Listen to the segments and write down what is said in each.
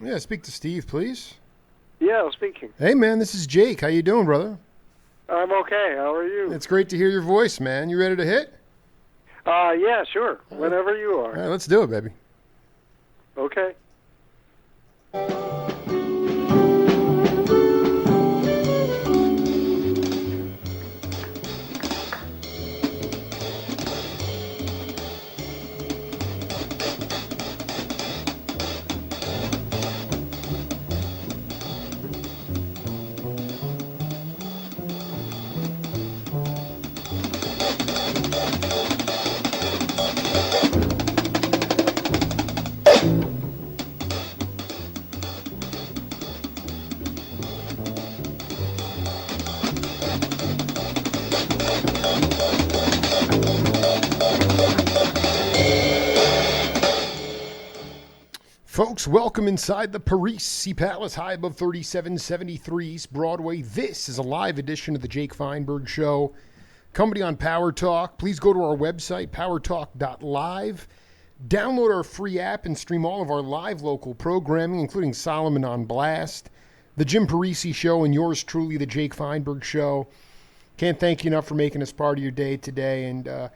Yeah, speak to Steve, please. Yeah, speaking. Hey, man, this is Jake. How you doing, brother? I'm okay. How are you? It's great to hear your voice, man. You ready to hit? Yeah, sure. Whenever you All are. right, let's do it, baby. Okay. Folks, welcome inside the Parisi Palace, high above 3773 East Broadway. This is a live edition of the Jake Feinberg Show. Company on Power Talk. Please go to our website, powertalk.live. Download our free app and stream all of our live local programming, including Solomon on Blast, the Jim Parisi Show, and yours truly, the Jake Feinberg Show. Can't thank you enough for making us part of your day today. And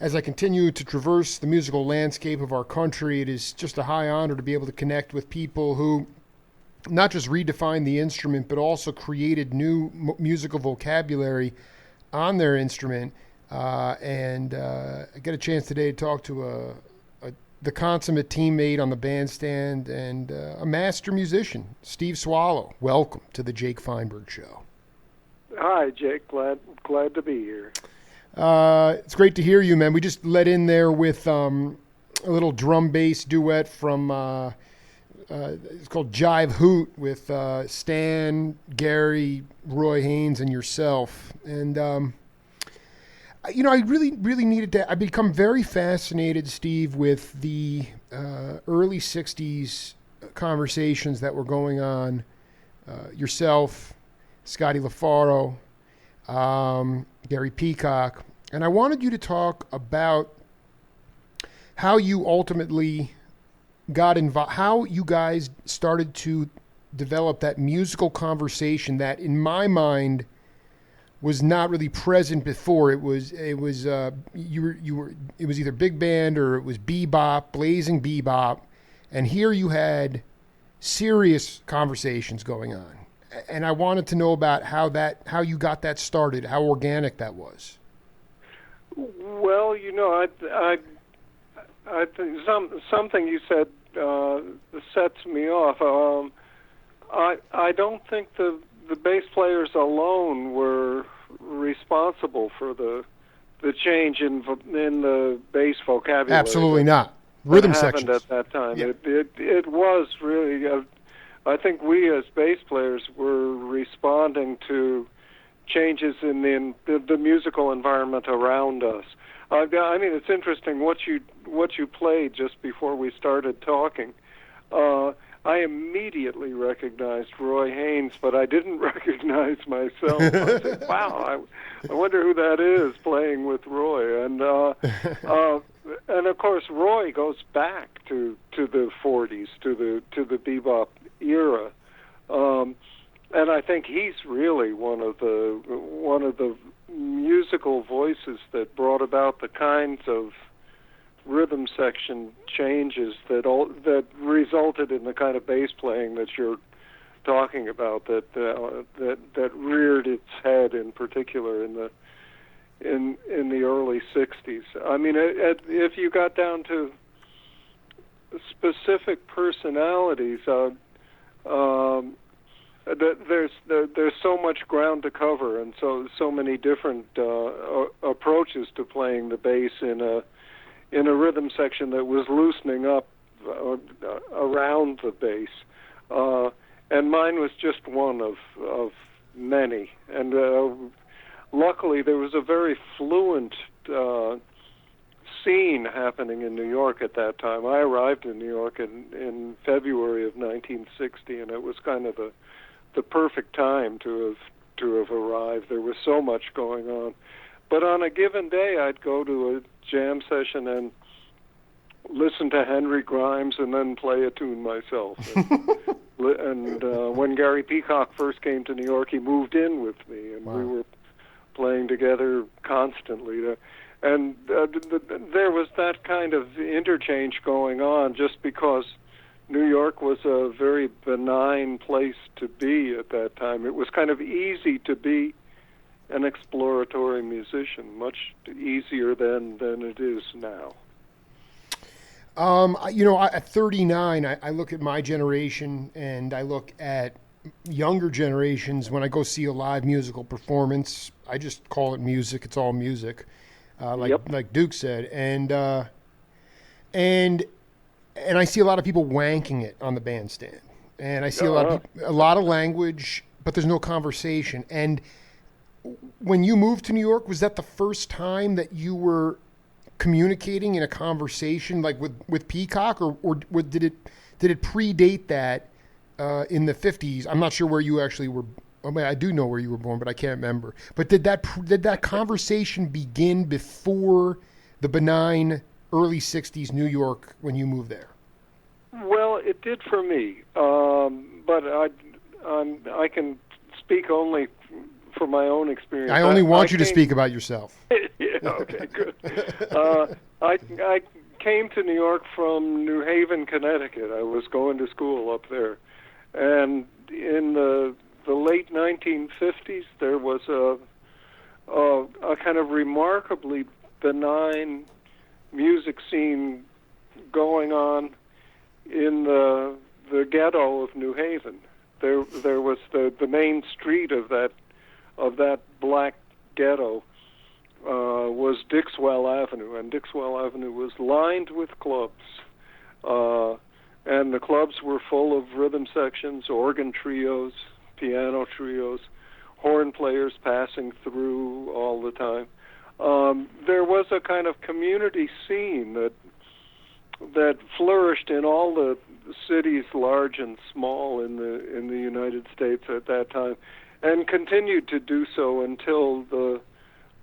as I continue to traverse the musical landscape of our country, it is just a high honor to be able to connect with people who not just redefined the instrument, but also created new musical vocabulary on their instrument. I get a chance today to talk to the consummate teammate on the bandstand and a master musician, Steve Swallow. Welcome to the Jake Feinberg Show. Hi, Jake. Glad to be here. It's great to hear you, man. We just let in there with a little drum bass duet from it's called Jive Hoot with Stan, Gary, Roy Haynes, and yourself. And I really needed to. I've become very fascinated, Steve, with the early '60s conversations that were going on. Yourself, Scotty LaFaro, Gary Peacock, and I wanted you to talk about how you ultimately got involved, how you guys started to develop that musical conversation that, in my mind, was not really present before. It was it was either big band or it was bebop, blazing bebop, and here you had serious conversations going on. And I wanted to know about how you got that started, how organic that was. Well, I think something you said sets me off. I don't think the bass players alone were responsible for the change in the bass vocabulary. Absolutely not. Rhythm that happened sections at that time. Yeah. It was really. I think we as bass players were responding to changes in the musical environment around us. I mean, it's interesting what you played just before we started talking. I immediately recognized Roy Haynes, but I didn't recognize myself. I said, "Wow, I wonder who that is playing with Roy." And of course, Roy goes back to the '40s, to the bebop era, and I think he's really one of the musical voices that brought about the kinds of rhythm section changes that resulted in the kind of bass playing that you're talking about, that reared its head in particular in the early '60s. I mean, if you got down to specific personalities, there's so much ground to cover, and so many different approaches to playing the bass in a rhythm section that was loosening up around the bass, and mine was just one of many. And luckily, there was a very fluent scene happening in New York at that time. I arrived in New York in February of 1960, and it was kind of the perfect time to have arrived. There was so much going on. But on a given day, I'd go to a jam session, and listen to Henry Grimes and then play a tune myself. And when Gary Peacock first came to New York, he moved in with me, and we were playing together constantly. And there was that kind of interchange going on just because New York was a very benign place to be at that time. It was kind of easy to be an exploratory musician, much easier than it is now. At 39, I look at my generation and I look at younger generations. When I go see a live musical performance, I just call it music. It's all music, like Duke said, and I see a lot of people wanking it on the bandstand, and I see a lot of language, but there's no conversation. And when you moved to New York, was that the first time that you were communicating in a conversation like with Peacock, or did it predate that in the 50s? I'm not sure where you actually were. I mean, I do know where you were born, but I can't remember. But did that conversation begin before the benign early 60s New York when you moved there? Well, it did for me, but I can speak only for my own experience. I only want you to speak about yourself. Yeah, okay, good. I came to New York from New Haven, Connecticut. I was going to school up there. And in the late 1950s, there was a kind of remarkably benign music scene going on in the ghetto of New Haven. There was the main street of that black ghetto was Dixwell Avenue, and Dixwell Avenue was lined with clubs, and the clubs were full of rhythm sections, organ trios, piano trios, horn players passing through all the time. There was a kind of community scene that flourished in all the cities, large and small, in the United States at that time, and continued to do so until the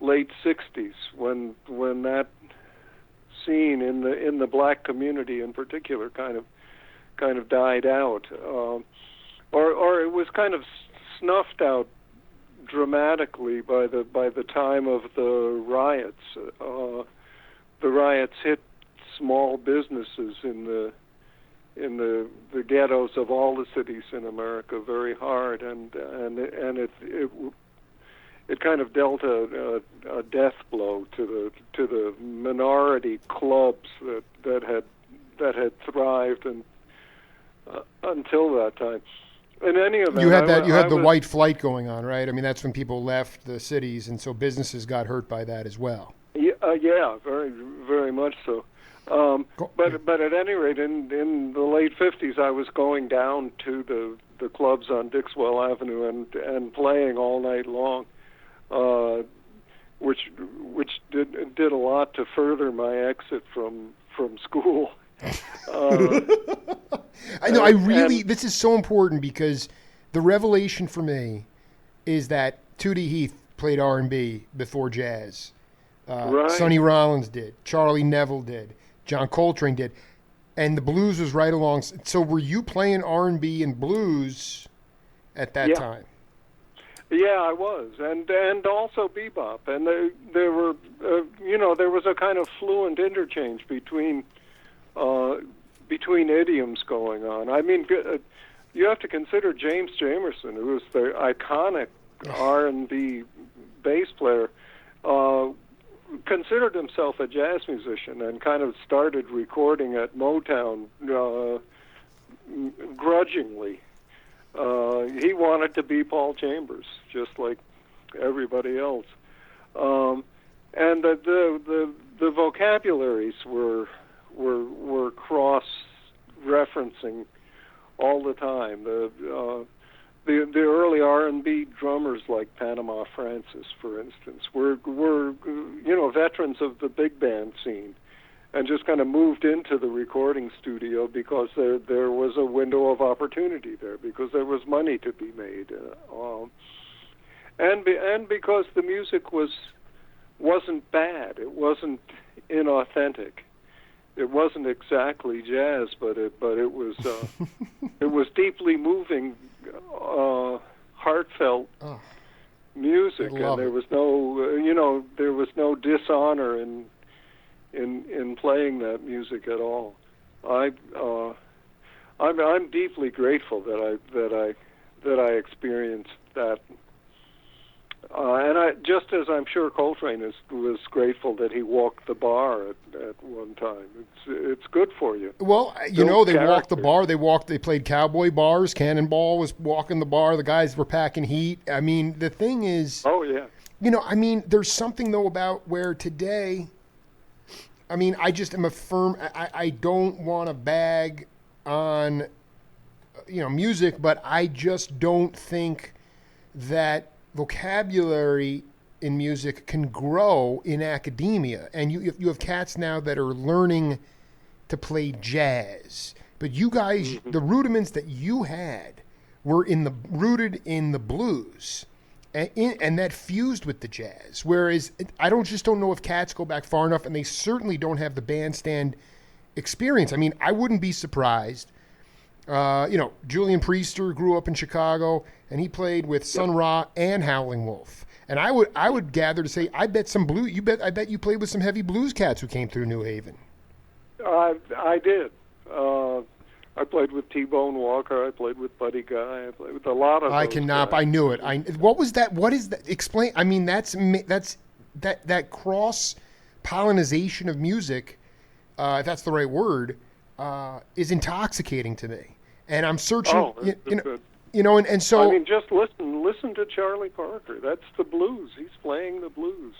late 60s, when that scene in the black community in particular kind of died out, or it was kind of snuffed out dramatically by the time of the riots. The riots hit small businesses in the ghettos of all the cities in America very hard, and it kind of dealt a death blow to the minority clubs that had thrived and until that time. In any event, you had the white flight going on, right? I mean, that's when people left the cities, and so businesses got hurt by that as well. Yeah, very, very much so. But at any rate, in the late 50s, I was going down to the clubs on Dixwell Avenue and playing all night long, which did a lot to further my exit from school. I know. This is so important because the revelation for me is that Tootie Heath played R&B before jazz. Right. Sonny Rollins did. Charlie Neville did. John Coltrane did. And the blues was right along. So were you playing R&B and blues at that time? Yeah, I was, and also bebop, and there were there was a kind of fluent interchange between idioms going on. I mean, you have to consider James Jamerson, who was the iconic R&B bass player, considered himself a jazz musician and kind of started recording at Motown grudgingly. He wanted to be Paul Chambers, just like everybody else. And the vocabularies were cross-referencing all the time. The early R&B drummers like Panama Francis, for instance, were veterans of the big band scene, and just kind of moved into the recording studio because there was a window of opportunity there, because there was money to be made, and because the music wasn't bad, it wasn't inauthentic. it wasn't exactly jazz, but it was it was deeply moving, heartfelt music, and there was no there was no dishonor in playing that music at all. I'm deeply grateful that I experienced that. And just as I'm sure Coltrane was grateful that he walked the bar at one time. It's good for you. Well, you know, they walked the bar. They played cowboy bars. Cannonball was walking the bar. The guys were packing heat. I mean, the thing is, oh yeah, you know, I mean, there's something though about where today, I mean, I just am a firm. I don't want to bag on, you know, music, but I just don't think that vocabulary in music can grow in academia. And you have cats now that are learning to play jazz, but you guys, the rudiments that you had were rooted in the blues, and that fused with the jazz. Whereas I don't know if cats go back far enough, and they certainly don't have the bandstand experience. I mean, I wouldn't be surprised. You know, Julian Priester grew up in Chicago, and he played with Sun Ra and Howling Wolf. And I would gather to say, I bet you played with some heavy blues cats who came through New Haven. I did. I played with T-Bone Walker. I played with Buddy Guy. I played with a lot of. I cannot. Guys. I knew it. What was that? What is that? Explain. I mean, that's that cross pollination of music, if that's the right word, is intoxicating to me. And I'm searching. Oh, and so. I mean, just listen to Charlie Parker. That's the blues. He's playing the blues.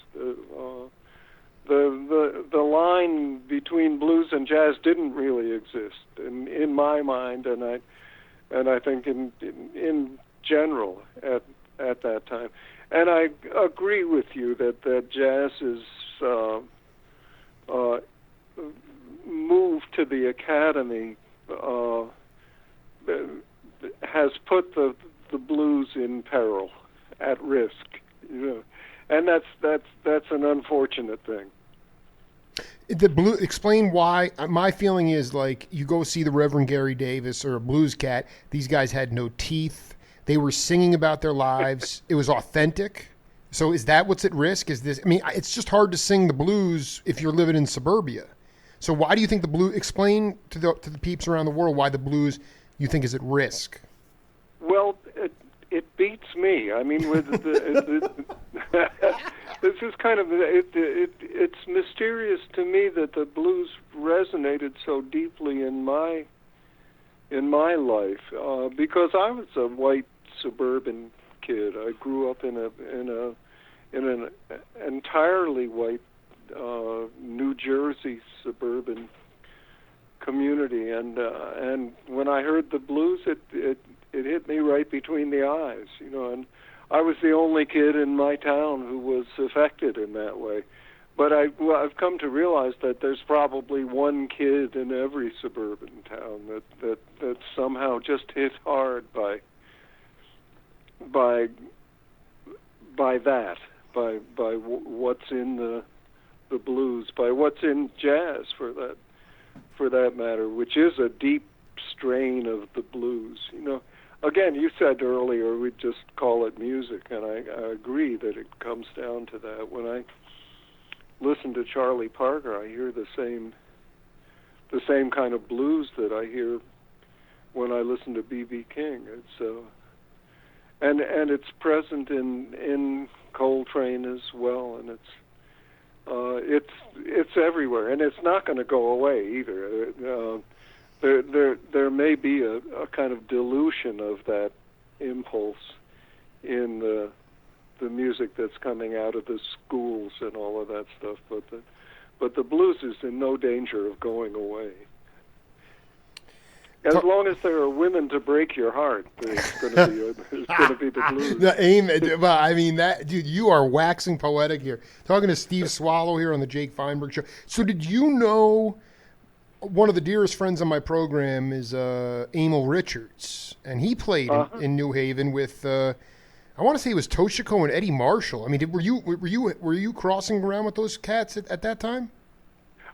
The line between blues and jazz didn't really exist in my mind, and I think in general at that time. And I agree with you that jazz is moved to the academy has put the blues in peril, at risk, you know, and that's an unfortunate thing. Explain why. My feeling is like you go see the Reverend Gary Davis or a blues cat. These guys had no teeth. They were singing about their lives. It was authentic. So is that what's at risk? Is this? I mean, it's just hard to sing the blues if you're living in suburbia. So why do you think the blues? Explain to the peeps around the world why the blues you think is at risk. Well, it beats me. I mean, with this is kind of it's mysterious to me that the blues resonated so deeply in my life because I was a white suburban kid. I grew up in an entirely white New Jersey suburban community, and when I heard the blues, it hit me right between the eyes, you know, and I was the only kid in my town who was affected in that way. But I've come to realize that there's probably one kid in every suburban town that somehow just hit hard by what's in the blues, by what's in jazz for that matter, which is a deep strain of the blues, you know. Again, you said earlier we just call it music, and I agree that it comes down to that. When I listen to Charlie Parker, I hear the same kind of blues that I hear when I listen to B.B. King. It's and it's present in Coltrane as well, and it's everywhere, and it's not going to go away either. There may be a kind of dilution of that impulse in the music that's coming out of the schools and all of that stuff, but the blues is in no danger of going away. As long as there are women to break your heart, there's going to be the blues. The aim, well, I mean, that dude, you are waxing poetic here. Talking to Steve Swallow here on the Jake Feinberg Show. So, did you know one of the dearest friends on my program is Emil Richards, and he played in New Haven with I want to say it was Toshiko and Eddie Marshall. I mean, were you crossing around with those cats at that time?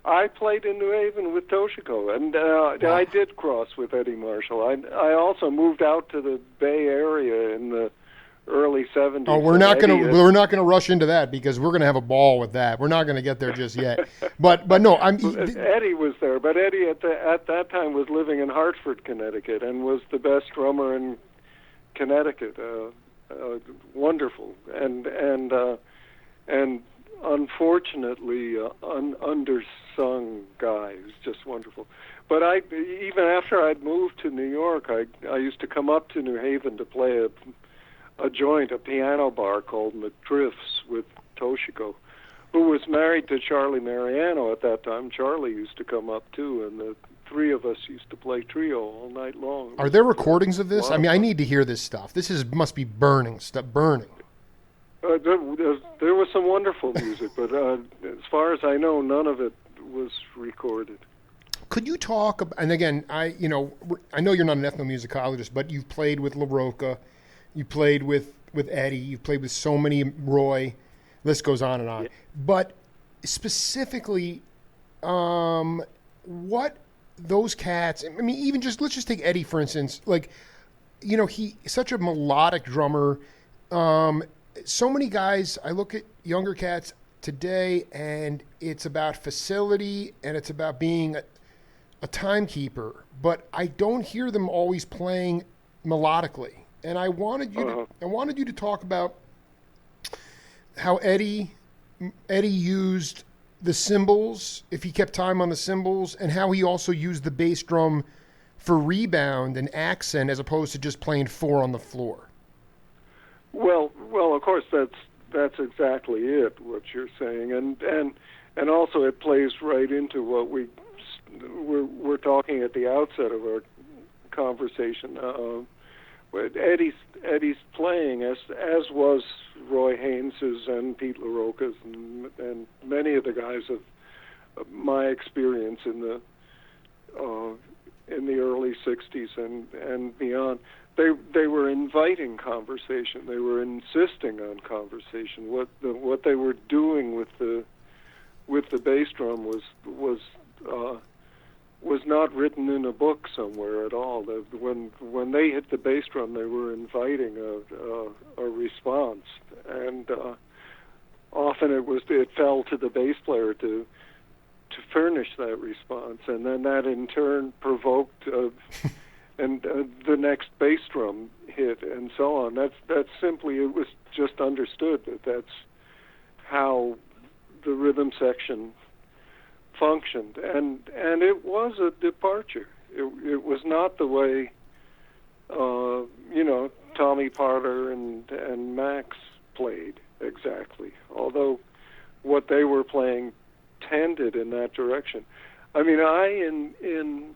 I played in New Haven with Toshiko, and I did cross with Eddie Marshall. I also moved out to the Bay Area in the early 70s. Oh, we're not gonna rush into that because we're gonna have a ball with that. We're not gonna get there just yet. But no, Eddie was there, but Eddie at that time was living in Hartford, Connecticut, and was the best drummer in Connecticut. Wonderful, and unfortunately undersung guy. He was just wonderful. But even after I'd moved to New York, I used to come up to New Haven to play a piano bar called McDriff's with Toshiko, who was married to Charlie Mariano at that time. Charlie used to come up too, and the three of us used to play trio all night long. Are there recordings of this? I mean, I need to hear this stuff. Must be burning. There was some wonderful music, but as far as I know, none of it was recorded. Could you talk? And again, I know you're not an ethnomusicologist, but you've played with LaRocca, you played with Eddie, you've played with so many, Roy. List goes on and on. Yeah. But specifically, what those cats? I mean, even let's just take Eddie for instance. Like, he's such a melodic drummer. So many guys, I look at younger cats today, and it's about facility and it's about being a timekeeper, but I don't hear them always playing melodically. And I wanted you to talk about how Eddie used the cymbals, if he kept time on the cymbals, and how he also used the bass drum for rebound and accent as opposed to just playing four on the floor. Well, of course that's exactly it. What you're saying, and also it plays right into what we're talking at the outset of our conversation. Eddie's playing, as was Roy Haynes's and Pete LaRocca's and many of the guys of my experience in the early '60s and beyond. They were inviting conversation. They were insisting on conversation. What they were doing with the bass drum was not written in a book somewhere at all. When they hit the bass drum, they were inviting a response, and often it fell to the bass player to furnish that response, and then that in turn provoked the next bass drum hit, and so on. That's simply, it was just understood that's how the rhythm section functioned, and it was a departure. It was not the way Tommy Parter and Max played exactly, although what they were playing tended in that direction. I mean, in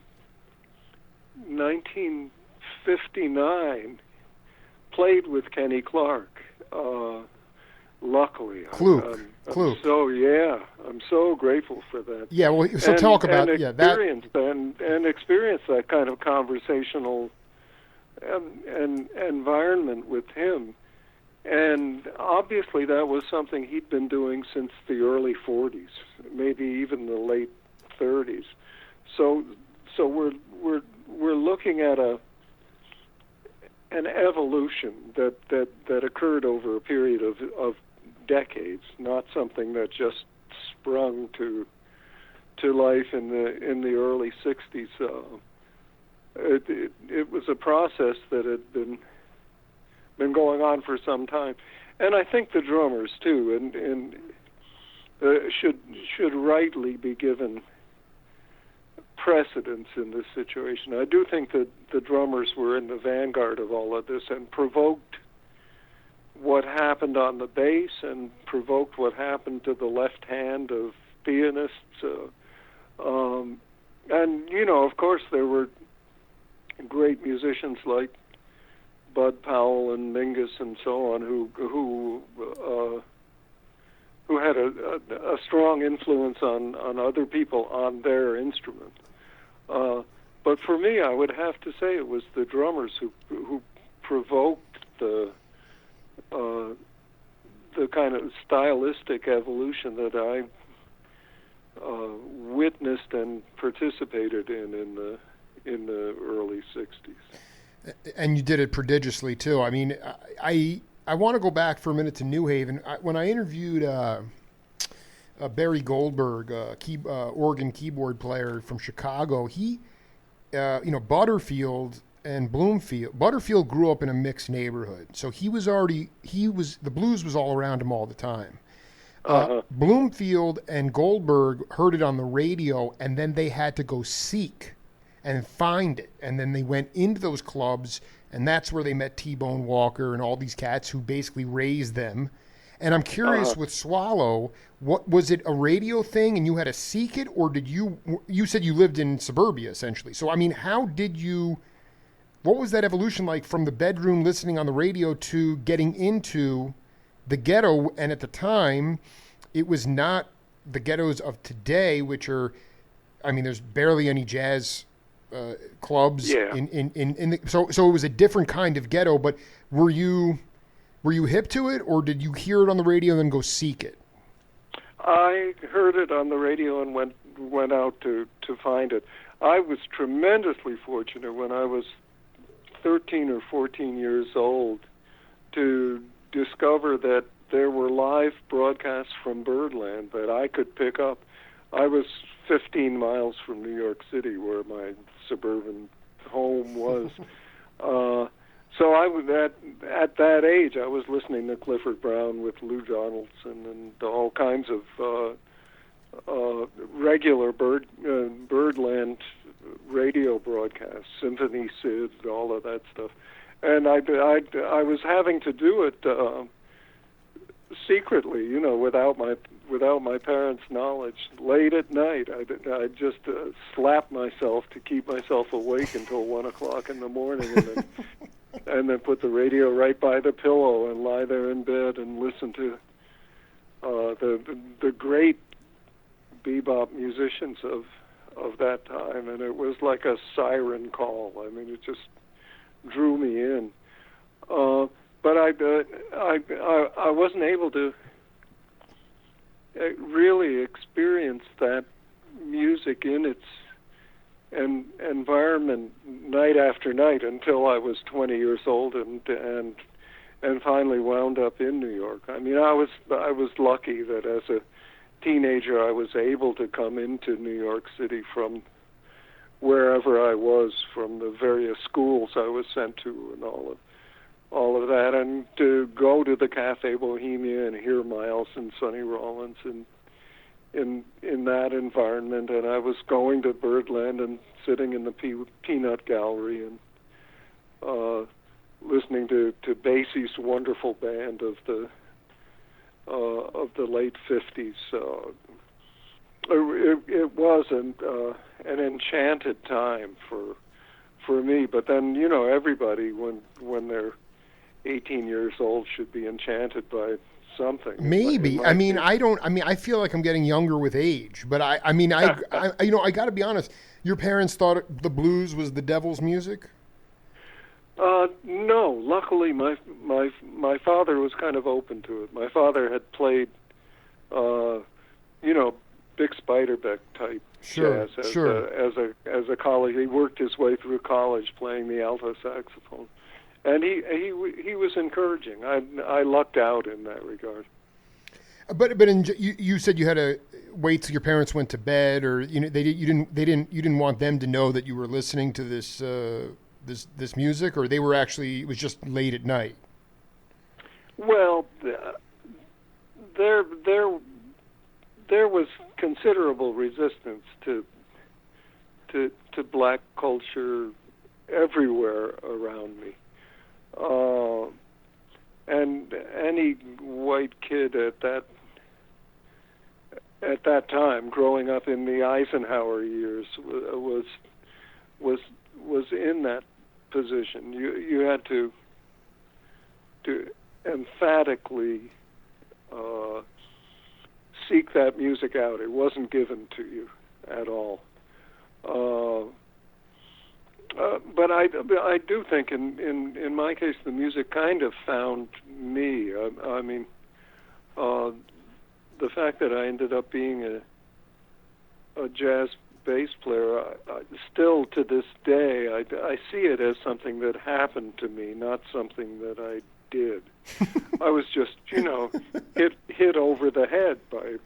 1959 played with Kenny Clark. Luckily, Kluk. I'm so grateful for that. Yeah, well, so talk about and experience that kind of conversational environment with him, and obviously that was something he'd been doing since the early '40s, maybe even the late '30s. So we're looking at an evolution that occurred over a period of decades, not something that just sprung to life in the early '60s. It was a process that had been going on for some time, and I think the drummers too, and should rightly be given precedence in this situation. I do think that the drummers were in the vanguard of all of this and provoked what happened on the bass and provoked what happened to the left hand of pianists. And, of course, there were great musicians like Bud Powell and Mingus and so on who had a strong influence on other people on their instrument. But for me, I would have to say it was the drummers who provoked the kind of stylistic evolution that witnessed and participated in the early '60s. And you did it prodigiously too. I mean, I want to go back for a minute to New Haven. When I interviewed Barry Goldberg, organ keyboard player from Chicago, he, Butterfield and Bloomfield. Butterfield grew up in a mixed neighborhood, so the blues was all around him all the time. Bloomfield and Goldberg heard it on the radio, and then they had to go seek and find it. And then they went into those clubs, and that's where they met T-Bone Walker and all these cats who basically raised them. And I'm curious with Swallow, what was it, a radio thing and you had to seek it, or did you said you lived in suburbia essentially. So, I mean, what was that evolution like from the bedroom listening on the radio to getting into the ghetto? And at the time, it was not the ghettos of today, which are, I mean, there's barely any jazz clubs. Yeah. So it was a different kind of ghetto. But were you hip to it, or did you hear it on the radio and then go seek it? I heard it on the radio and went out to find it. I was tremendously fortunate when I was 13 or 14 years old to discover that there were live broadcasts from Birdland that I could pick up. I was 15 miles from New York City, where my suburban home was. So I was at that age, I was listening to Clifford Brown with Lou Donaldson and all kinds of regular Birdland radio broadcasts, Symphony Sid, all of that stuff. And I was having to do it secretly, without my parents' knowledge. Late at night, I just slapped myself to keep myself awake until 1 o'clock in the morning, and then put the radio right by the pillow and lie there in bed and listen to the great bebop musicians of that time. And it was like a siren call. I mean, it just drew me in. But I wasn't able to really experience that music in its environment night after night until I was 20 years old and finally wound up in New York. I mean, I was lucky that as a teenager I was able to come into New York City from wherever I was, from the various schools I was sent to and all of that, and to go to the Cafe Bohemia and hear Miles and Sonny Rollins in that environment. And I was going to Birdland and sitting in the Peanut Gallery and listening to Basie's wonderful band of the late '50s. It was an enchanted time for me. But then everybody when they're 18 years old should be enchanted by something. Maybe. I mean, I feel like I'm getting younger with age, but I got to be honest. Your parents thought the blues was the devil's music? No. Luckily, my father was kind of open to it. My father had played, Big Spiderbeck type jazz as a college. He worked his way through college playing the alto saxophone. And he was encouraging. I lucked out in that regard. But you said you had to wait till your parents went to bed, or you didn't want them to know that you were listening to this music, or it was just late at night. Well, there was considerable resistance to black culture everywhere around me. And any white kid at that time, growing up in the Eisenhower years, was in that position. You had to emphatically seek that music out. It wasn't given to you at all. But I do think in my case the music kind of found me. I mean, the fact that I ended up being a jazz bass player, still to this day, I see it as something that happened to me, not something that I did. I was just, hit over the head by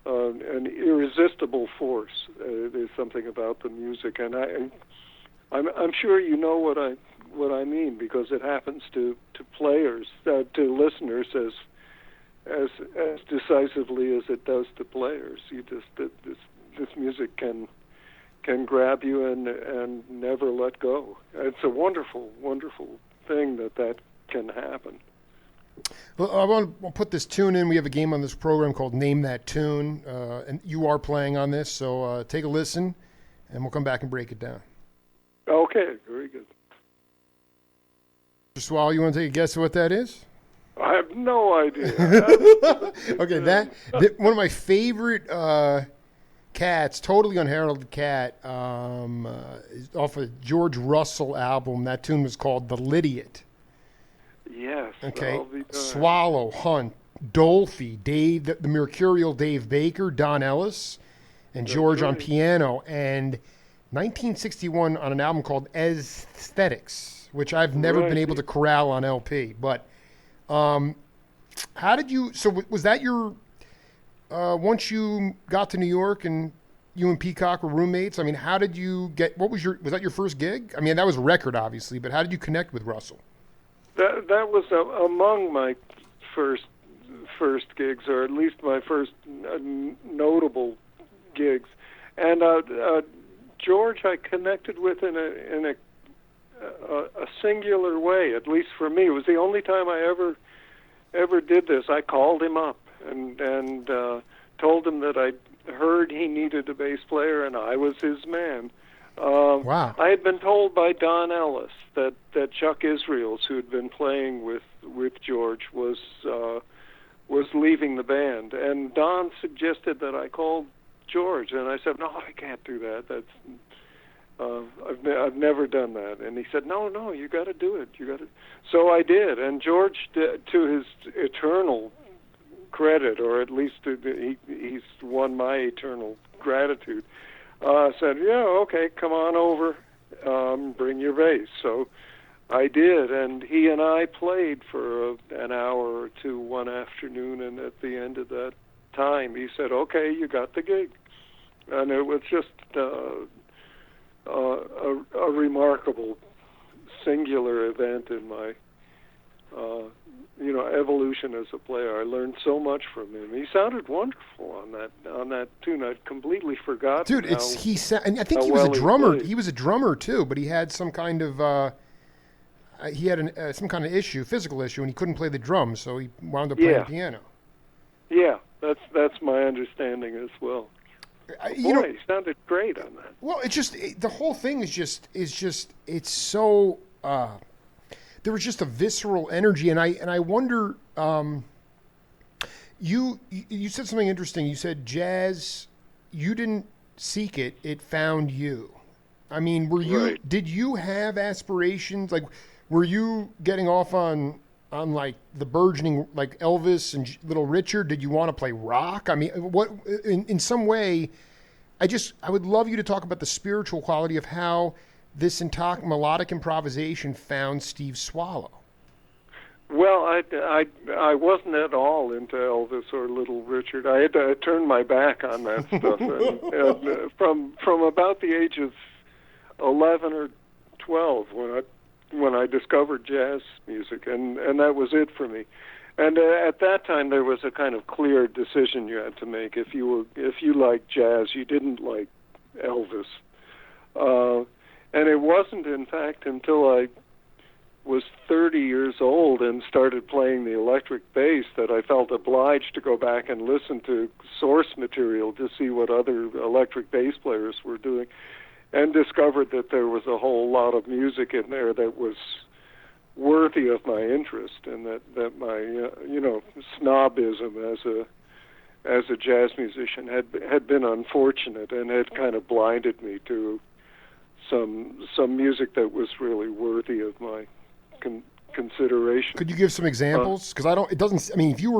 an irresistible force. There's something about the music, and I'm sure you know what I mean, because it happens to players, to listeners as decisively as it does to players. You just this music can grab you and never let go. It's a wonderful, wonderful thing that can happen. Well, I want to put this tune in. We have a game on this program called Name That Tune, and you are playing on this, so take a listen, and we'll come back and break it down. Okay, very good. Mr. Swallow, you want to take a guess at what that is? I have no idea. Okay, one of my favorite cats, totally unheralded cat, is off a George Russell album. That tune was called The Lydiot. Yes. Okay. Swallow, Hunt, Dolphy, Dave, the Mercurial Dave Baker, Don Ellis, and George on piano. And 1961 on an album called Aesthetics, which I've never been able to corral on LP. But how did you? So was that your? Once you got to New York and you and Peacock were roommates, I mean, how did you get? Was that your first gig? I mean, that was a record, obviously, but how did you connect with Russell? That was among my first gigs, or at least my first notable gigs. And George, I connected with in a singular way. At least for me, it was the only time I ever did this. I called him up and told him that I heard he needed a bass player, and I was his man. Wow. I had been told by Don Ellis that Chuck Israels, who had been playing with George, was leaving the band, and Don suggested that I call George, and I said, "No, I can't do that. That's I've never done that." And he said, "No, you got to do it. You got to." So I did, and George, to his eternal credit, or at least he's won my eternal gratitude, said, "Yeah, okay, come on over, bring your bass." So I did, and he and I played for an hour or two one afternoon, and at the end of that time, he said, "Okay, you got the gig." And it was just a remarkable, singular event in my evolution as a player. I learned so much from him. He sounded wonderful on that tune. I'd completely forgotten. Dude, and I think he was a drummer. He was a drummer too, but he had some kind of some kind of issue, physical issue, and he couldn't play the drums, so he wound up playing piano. Yeah, that's my understanding as well. He sounded great on that. Well, the whole thing it's so. There was just a visceral energy, and I wonder. You said something interesting. You said jazz. You didn't seek it; it found you. I mean, did you have aspirations? Like, were you getting off on like the burgeoning, like Elvis and Little Richard? Did you want to play rock? I mean, what in some way? I would love you to talk about the spiritual quality of how this melodic improvisation found Steve Swallow. Well, I wasn't at all into Elvis or Little Richard. I had to turn my back on that stuff, and from about the age of 11 or 12 when I discovered jazz music, and that was it for me. And at that time, there was a kind of clear decision you had to make. If you liked jazz, you didn't like Elvis. And it wasn't, in fact, until I was 30 years old and started playing the electric bass that I felt obliged to go back and listen to source material to see what other electric bass players were doing, and discovered that there was a whole lot of music in there that was worthy of my interest, and that my snobism as a jazz musician had been unfortunate and had kind of blinded me to some music that was really worthy of my consideration. Could you give some examples? Because if you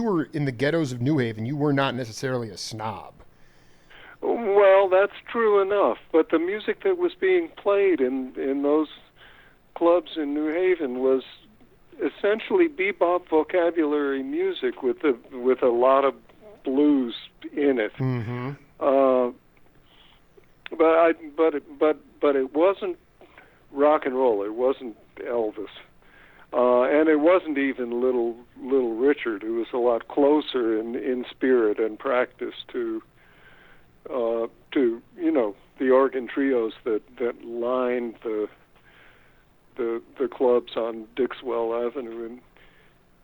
were in the ghettos of New Haven, you were not necessarily a snob. Well, that's true enough, but the music that was being played in those clubs in New Haven was essentially bebop vocabulary music with a lot of blues in it. Mm-hmm. But it wasn't rock and roll. It wasn't Elvis, and it wasn't even Little Richard, who was a lot closer in spirit and practice to the organ trios that lined the clubs on Dixwell Avenue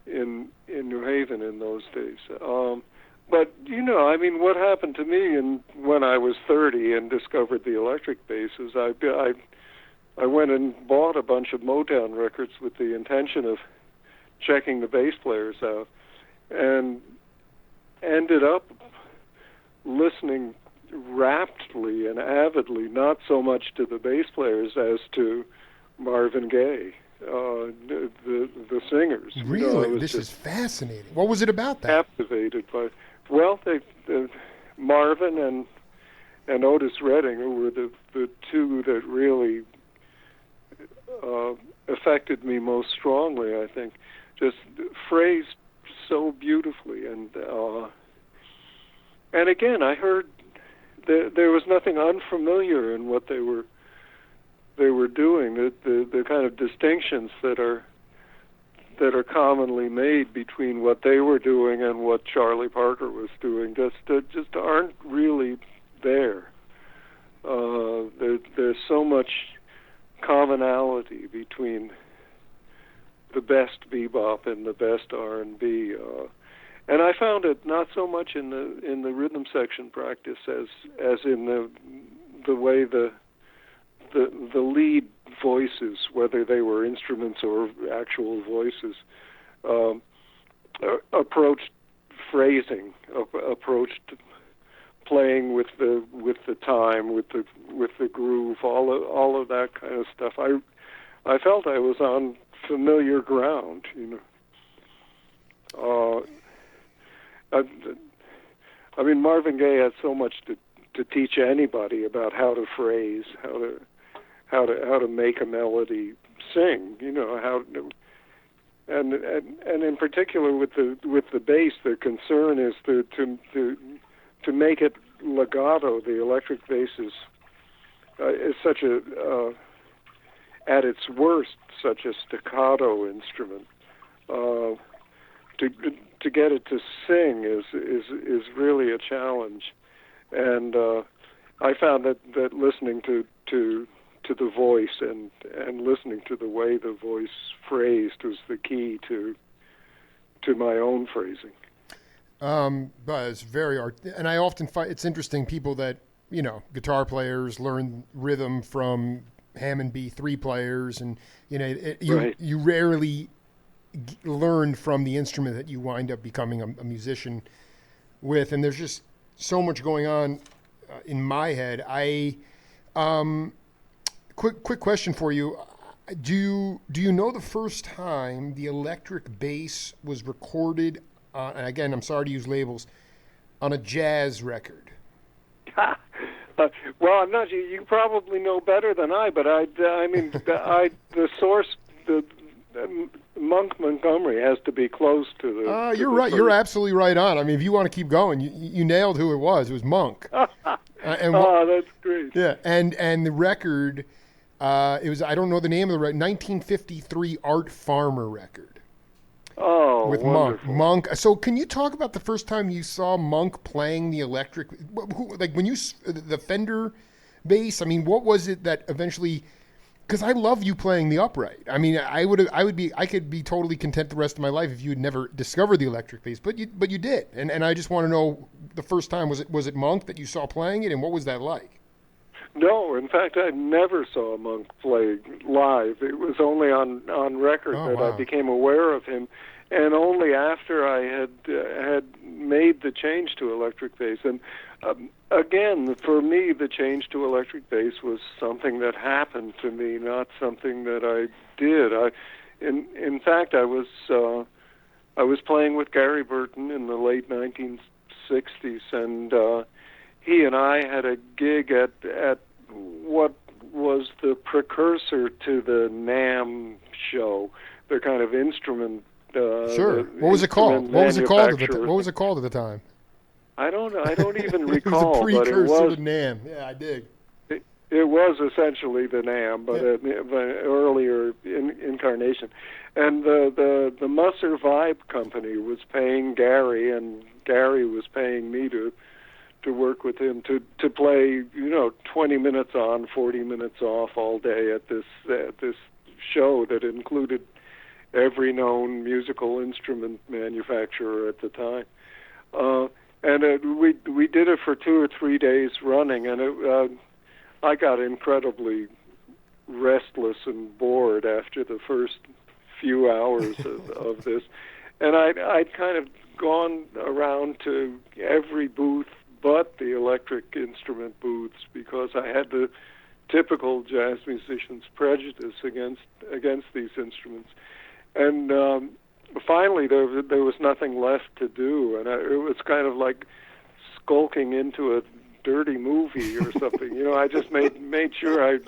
in New Haven in those days. But I mean, what happened to me when I was 30 and discovered the electric bass is I went and bought a bunch of Motown records with the intention of checking the bass players out, and ended up listening raptly and avidly, not so much to the bass players as to Marvin Gaye, the singers. Really? This is fascinating. What was it about that? Captivated by, well, Marvin and Otis Redding, who were the two that really affected me most strongly, I think, just phrased so beautifully. And again, I heard there was nothing unfamiliar in what they were doing. The kind of distinctions that are commonly made between what they were doing and what Charlie Parker was doing just aren't really there. There's so much commonality between the best bebop and the best R&B, and I found it not so much in the rhythm section practice as in the way the lead voices, whether they were instruments or actual voices, approached phrasing, approached playing with the time, with the groove, all of that kind of stuff. I felt I was on familiar ground, I mean, Marvin Gaye had so much to teach anybody about how to phrase, how to make a melody sing, how to, and in particular with the bass, the concern is to make it legato. The electric bass is such a at its worst such a staccato instrument. To get it to sing is really a challenge, and I found that listening to the voice and listening to the way the voice phrased was the key to my own phrasing. But it's very and I often find it's interesting, people that guitar players learn rhythm from Hammond B3 players, and you rarely learn from the instrument that you wind up becoming a musician with. And there's just so much going on in my head. Quick question for you. Do you know the first time the electric bass was recorded, and again, I'm sorry to use labels, on a jazz record? Well, I'm not. You probably know better than I, but the source, Monk Montgomery has to be close to the. You're right. You're absolutely right on. I mean, if you want to keep going, you nailed who it was. It was Monk. That's great. Yeah, and the record, it was, I don't know the name of the record, 1953 Art Farmer record. Oh, with wonderful. Monk. So can you talk about the first time you saw Monk playing the electric, like when the Fender bass? I mean, what was it that eventually? Because I love you playing the upright. I mean, I could be totally content the rest of my life if you had never discovered the electric bass, but you did, and I just want to know the first time, was it Monk that you saw playing it, and what was that like? No, in fact, I never saw Monk play live. It was only on record that wow. I became aware of him, and only after I had made the change to electric bass. And again, for me, the change to electric bass was something that happened to me, not something that I did. In fact, I was playing with Gary Burton in the late 1960s, and he and I had a gig at what was the precursor to the NAMM show, the kind of instrument. Sure. What was it called? What was it called at the time? I don't even It was recall. a precursor but it was to NAMM. Yeah, I dig. It was essentially the NAMM, but an earlier incarnation. And the Musser Vibe Company was paying Gary, and Gary was paying me to work with him to play 20 minutes on, 40 minutes off all day at this show that included every known musical instrument manufacturer at the time. And we did it for 2 or 3 days running, and I got incredibly restless and bored after the first few hours of this. And I'd kind of gone around to every booth but the electric instrument booths because I had the typical jazz musician's prejudice against these instruments. And finally, there was nothing left to do, and it was kind of like skulking into a dirty movie or something. I just made sure I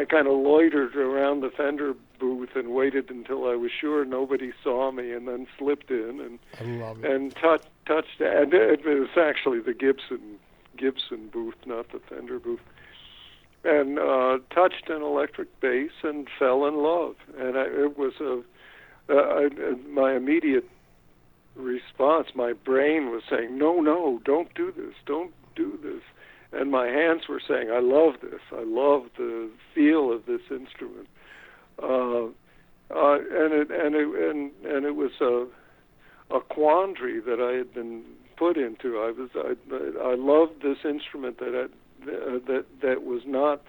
kind of loitered around the Fender booth and waited until I was sure nobody saw me, and then slipped in and touched. And it was actually the Gibson booth, not the Fender booth. And touched an electric bass and fell in love. And it was my immediate response. My brain was saying, "No, don't do this. Don't do this." And my hands were saying, "I love this. I love the feel of this instrument." And it was a quandary that I had been put into. I loved this instrument that was not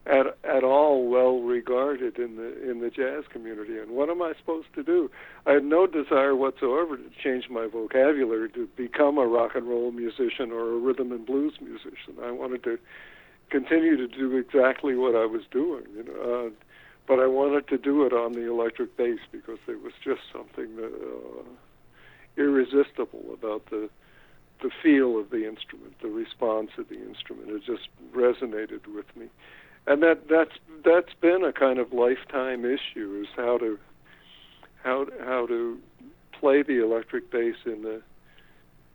at all well regarded in the jazz community. And what am I supposed to do? I had no desire whatsoever to change my vocabulary to become a rock and roll musician or a rhythm and blues musician. I wanted to continue to do exactly what I was doing, but I wanted to do it on the electric bass because there was just something irresistible about the feel of the instrument, the response of the instrument. It just resonated with me. And that's been a kind of lifetime issue, is how to play the electric bass in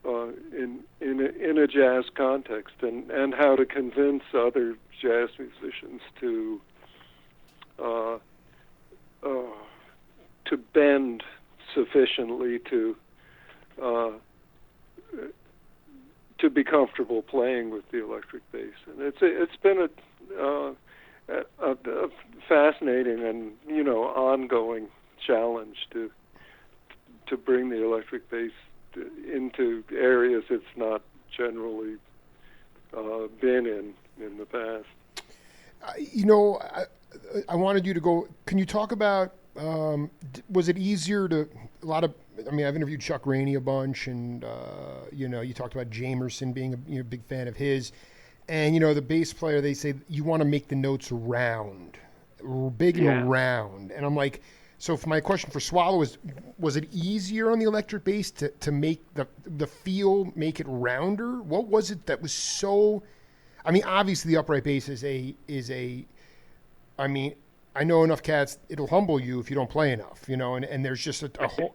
a jazz context, and how to convince other jazz musicians to bend sufficiently to be comfortable playing with the electric bass. And it's been a fascinating and ongoing challenge to bring the electric bass into areas it's not generally been in the past. I wanted you to go. Can you talk about? Was it easier to I've interviewed Chuck Rainey a bunch, and you talked about Jamerson being a big fan of his. And, the bass player, they say you want to make the notes round, big and round. And I'm like, so for my question for Swallow was it easier on the electric bass to make the feel, make it rounder? What was it that was so, obviously the upright bass I know enough cats, it'll humble you if you don't play enough, and there's just a whole,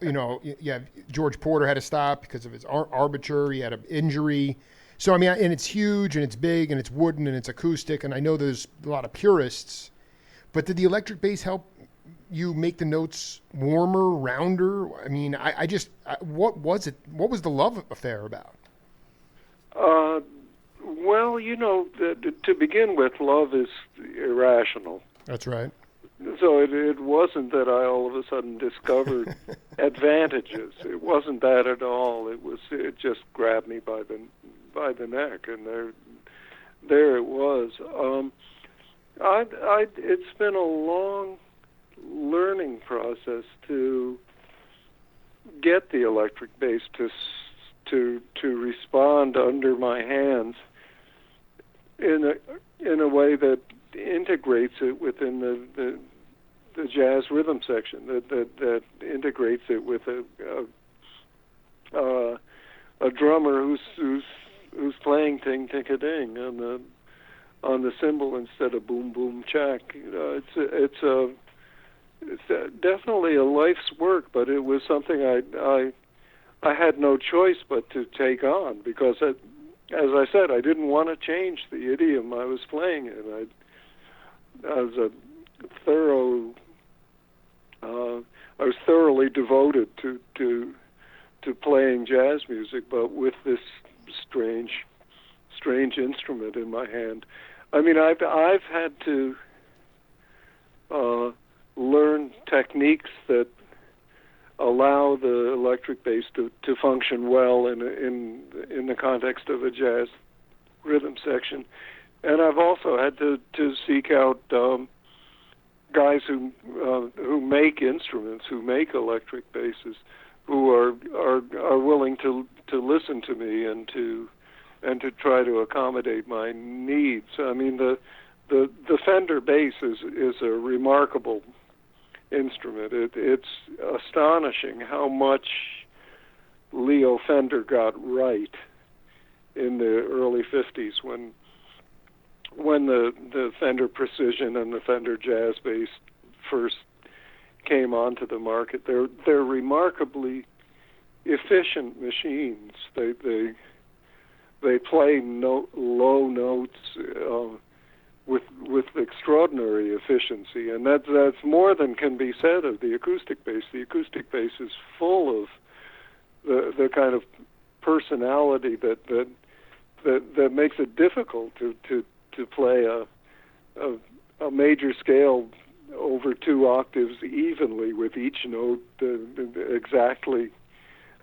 George Porter had to stop because of his arbitrary, he had an injury. So, and it's huge, and it's big, and it's wooden, and it's acoustic, and I know there's a lot of purists, but did the electric bass help you make the notes warmer, rounder? What was it? What was the love affair about? Well, to begin with, love is irrational. That's right. So it wasn't that I all of a sudden discovered advantages. It wasn't that at all. It just grabbed me by the neck, and there it was. It's been a long learning process to get the electric bass to respond under my hands in a way that integrates it within the jazz rhythm section, that integrates it with a drummer who's playing ting ting a ding on the cymbal instead of boom boom check. It's definitely a life's work, but it was something I had no choice but to take on because, as I said, I didn't want to change the idiom I was playing in. I was thoroughly devoted to playing jazz music, but with this strange instrument in my hand. I mean, I've had to learn techniques that allow the electric bass to function well in the context of a jazz rhythm section, and I've also had to seek out guys who make instruments, who make electric basses, who are willing to listen to me and to try to accommodate my needs. I mean, the Fender bass is a remarkable instrument. It's astonishing how much Leo Fender got right in the early 50s when the Fender Precision and the Fender Jazz bass first came onto the market. They're remarkably efficient machines. They play low notes with extraordinary efficiency, and that's more than can be said of the acoustic bass. The acoustic bass is full of the kind of personality that makes it difficult to play a major scale over 2 octaves evenly, with each note exactly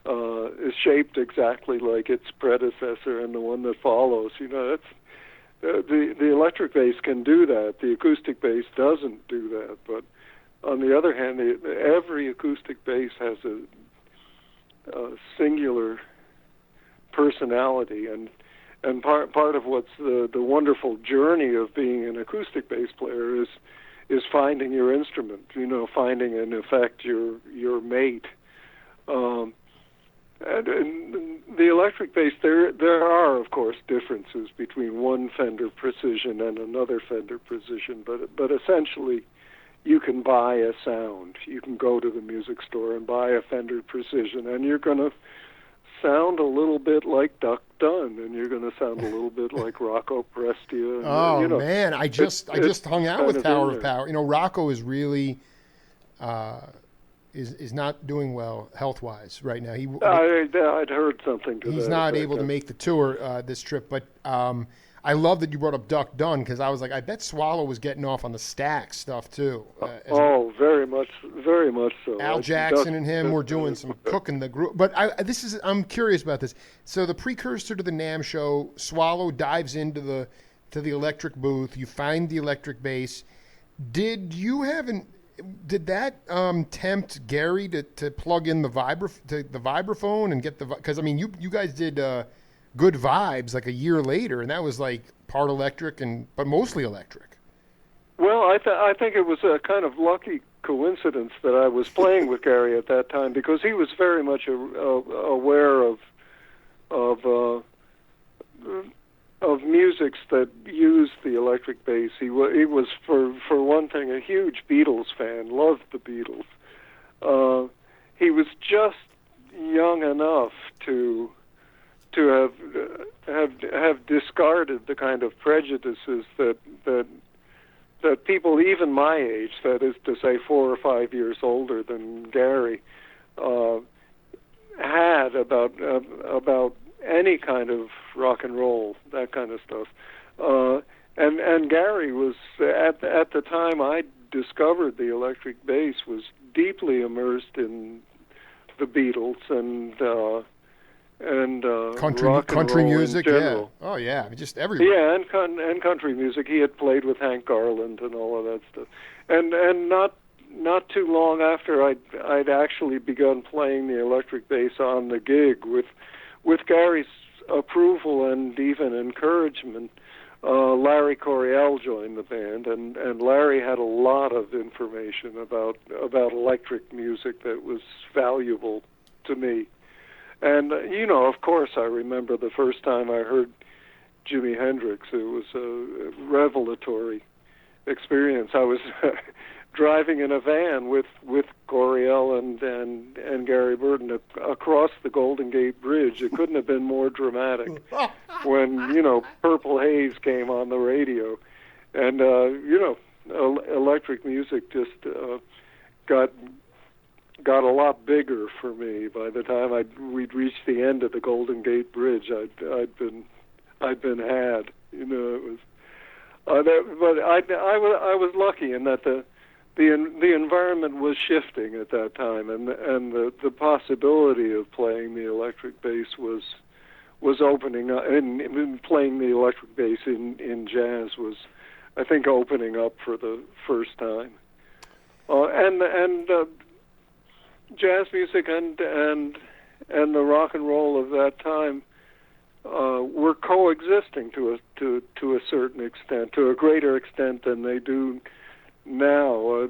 is shaped exactly like its predecessor and the one that follows. You know, that's the electric bass can do that. The acoustic bass doesn't do that. But on the other hand, every acoustic bass has a singular personality, and part of what's the wonderful journey of being an acoustic bass player is finding your instrument. You know, finding in effect your mate. And the electric bass, there are, of course, differences between one Fender Precision and another Fender Precision, but essentially you can buy a sound. You can go to the music store and buy a Fender Precision, and you're going to sound a little bit like Duck Dunn, and you're going to sound a little bit like Rocco Prestia. Oh, you know, man, I just hung out with Tower of Power. You know, Rocco is really... is not doing well health-wise right now. I'd heard something to that. He's not able to make the tour this trip, but I love that you brought up Duck Dunn, because I was like, I bet Swallow was getting off on the Stax stuff too. Very much so. Al Jackson and him were doing some cooking the group. But I'm curious about this. So the precursor to the NAMM show, Swallow dives into the electric booth. You find the electric bass. Did that tempt Gary to plug in the vibraphone and get because I mean you guys did Good Vibes like a year later, and that was like part electric but mostly electric. Well, I think it was a kind of lucky coincidence that I was playing with Gary at that time, because he was very much aware of musics that used the electric bass. He was for one thing a huge Beatles fan, loved the Beatles. He was just young enough to have discarded the kind of prejudices that people even my age, that is to say 4 or 5 years older than Gary, had about any kind of rock and roll, that kind of stuff. And Gary was, at the time I discovered the electric bass, was deeply immersed in the Beatles and country music, in general. Yeah. Oh yeah, just everywhere. Yeah, and country music. He had played with Hank Garland and all of that stuff. And not too long after I'd actually begun playing the electric bass on the gig, with Gary's approval and even encouragement, Larry Coryell joined the band, and Larry had a lot of information about electric music that was valuable to me. And, of course, I remember the first time I heard Jimi Hendrix. It was a revelatory experience. I was driving in a van with Coryell and Gary Burton across the Golden Gate Bridge. It couldn't have been more dramatic when, Purple Haze came on the radio. And, electric music just got a lot bigger for me. By the time we'd reached the end of the Golden Gate Bridge, I'd been had. It was. But I was lucky in that the environment was shifting at that time, and the possibility of playing the electric bass was opening up, and playing the electric bass in jazz was, I think, opening up for the first time. And jazz music and the rock and roll of that time were coexisting to a certain extent, to a greater extent than they do now.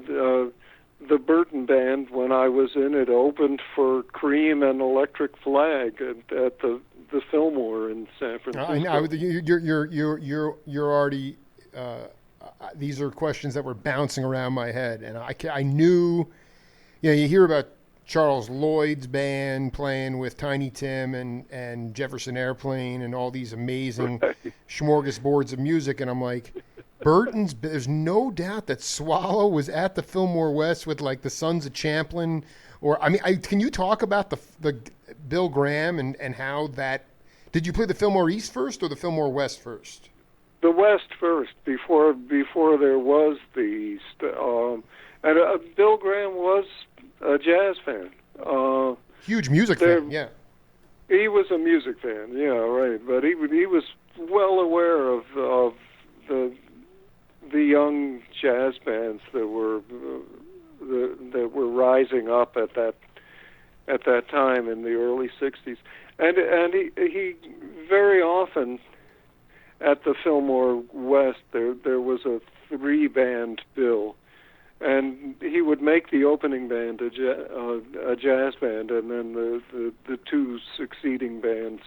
The Burton Band, when I was in it, opened for Cream and Electric Flag at the Fillmore in San Francisco. I know you're already. These are questions that were bouncing around my head, and I knew. You hear about Charles Lloyd's band playing with Tiny Tim and Jefferson Airplane and all these amazing smorgasbords of music, and I'm like, Burton's. There's no doubt that Swallow was at the Fillmore West with like the Sons of Champlin, can you talk about the Bill Graham and how that? Did you play the Fillmore East first or the Fillmore West first? The West first, before there was the East. And Bill Graham was a jazz fan. Huge music fan, yeah. He was a music fan, yeah, right. But he was well aware of the young jazz bands that were rising up at that time in the early '60s, and he very often at the Fillmore West there was a 3-band bill. And he would make the opening band a jazz band, and then the 2 succeeding bands,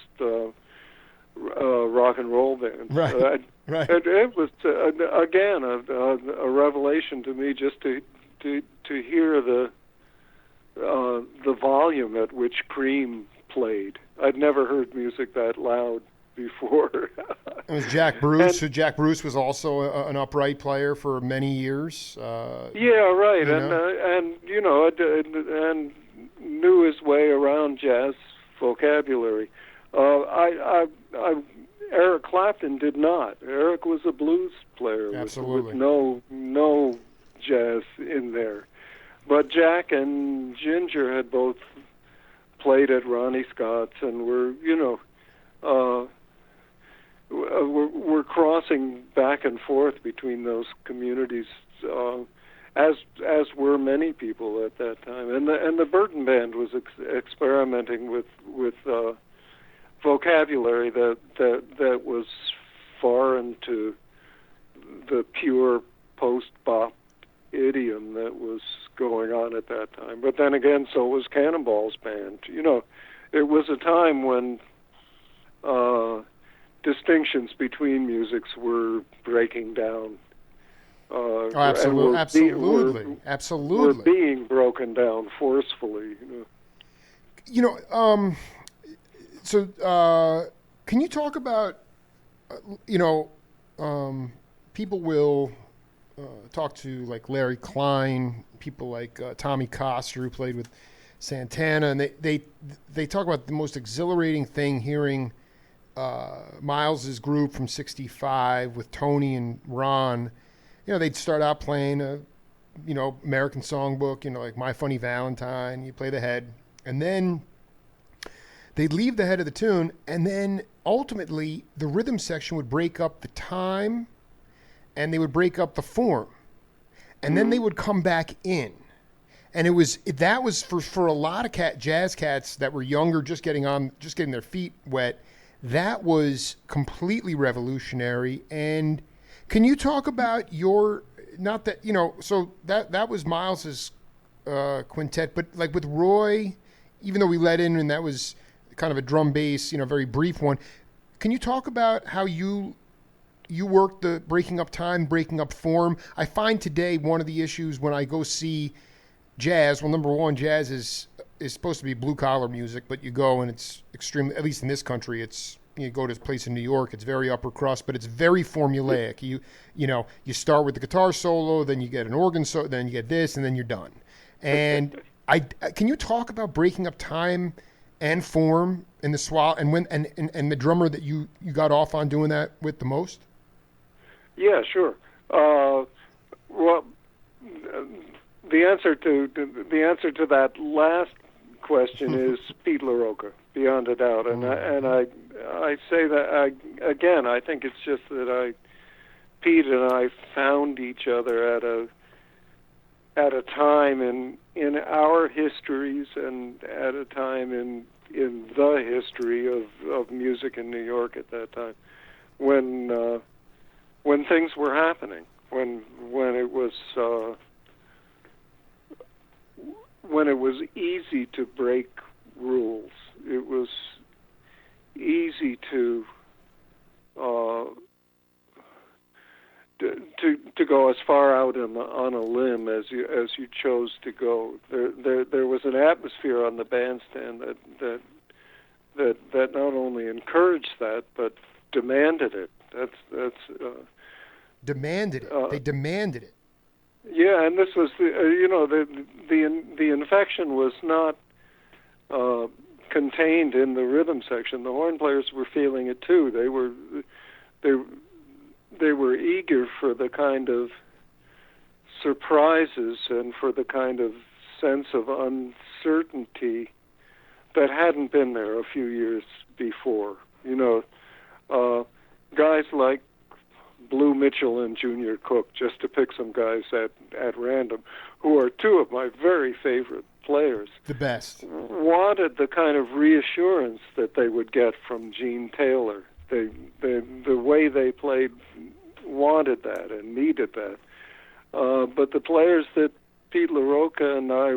rock and roll bands. Right. Right. It was again a revelation to me just to hear the volume at which Cream played. I'd never heard music that loud before. It was Jack Bruce. Jack Bruce was also an upright player for many years. Yeah, right, and knew his way around jazz vocabulary. Eric Clapton did not. Eric was a blues player. Absolutely. With no jazz in there. But Jack and Ginger had both played at Ronnie Scott's and were crossing back and forth between those communities, as were many people at that time. And the Burton Band was experimenting with vocabulary that was foreign to the pure post-bop idiom that was going on at that time. But then again, so was Cannonball's band. It was a time when distinctions between musics were breaking down. Absolutely. Were being broken down forcefully. So can you talk about, people will talk to like Larry Klein, people like Tommy Coster, who played with Santana, and they talk about the most exhilarating thing hearing Miles's group from '65 with Tony and Ron. They'd start out playing American Songbook, like My Funny Valentine. You play the head, and then they'd leave the head of the tune, and then ultimately the rhythm section would break up the time, and they would break up the form, and then they would come back in. And that was for a lot of jazz cats that were younger, just getting their feet wet. That was completely revolutionary. And can you talk about so that was Miles's quintet, but like with Roy, even though we let in and that was kind of a drum bass, very brief one. Can you talk about how you work the breaking up time, breaking up form? I find today one of the issues when I go see jazz. Well, number one, jazz is supposed to be blue collar music, but you go and it's extremely, at least in this country, it's you go to a place in New York, it's very upper crust, but it's very formulaic. You start with the guitar solo, then you get an organ solo, then you get this, and then you're done. And can you talk about breaking up time and form in the swell and and the drummer that you got off on doing that with the most? Yeah, sure. Well, the answer to that last question is Pete LaRocca, beyond a doubt. And I say that again. I think it's just that Pete and I found each other at a time in our histories and at a time in the history of music in New York at that time, when things were happening, when it was easy to break rules. It was easy to go as far out on a limb as you chose to go. There was an atmosphere on the bandstand that not only encouraged that but demanded it. Demanded it. They demanded it. Yeah, and this was the infection was not contained in the rhythm section. The horn players were feeling it too. They were eager for the kind of surprises and for the kind of sense of uncertainty that hadn't been there a few years before. Guys like Blue Mitchell and Junior Cook, just to pick some guys at random, who are two of my very favorite players. The best. Wanted the kind of reassurance that they would get from Gene Taylor. The way they played wanted that and needed that. But the players that Pete LaRocca and I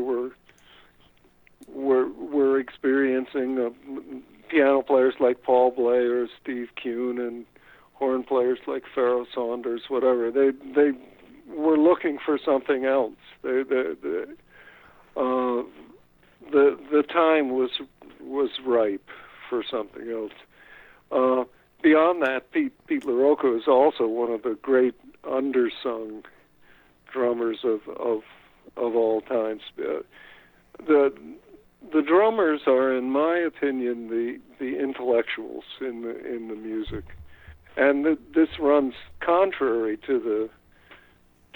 were experiencing, piano players like Paul Blair, Steve Kuhn, and horn players like Pharoah Saunders, whatever. They were looking for something else. The time was ripe for something else. Beyond that, Pete LaRocca is also one of the great undersung drummers of all times. The drummers are, in my opinion, the intellectuals in the music. And this runs contrary to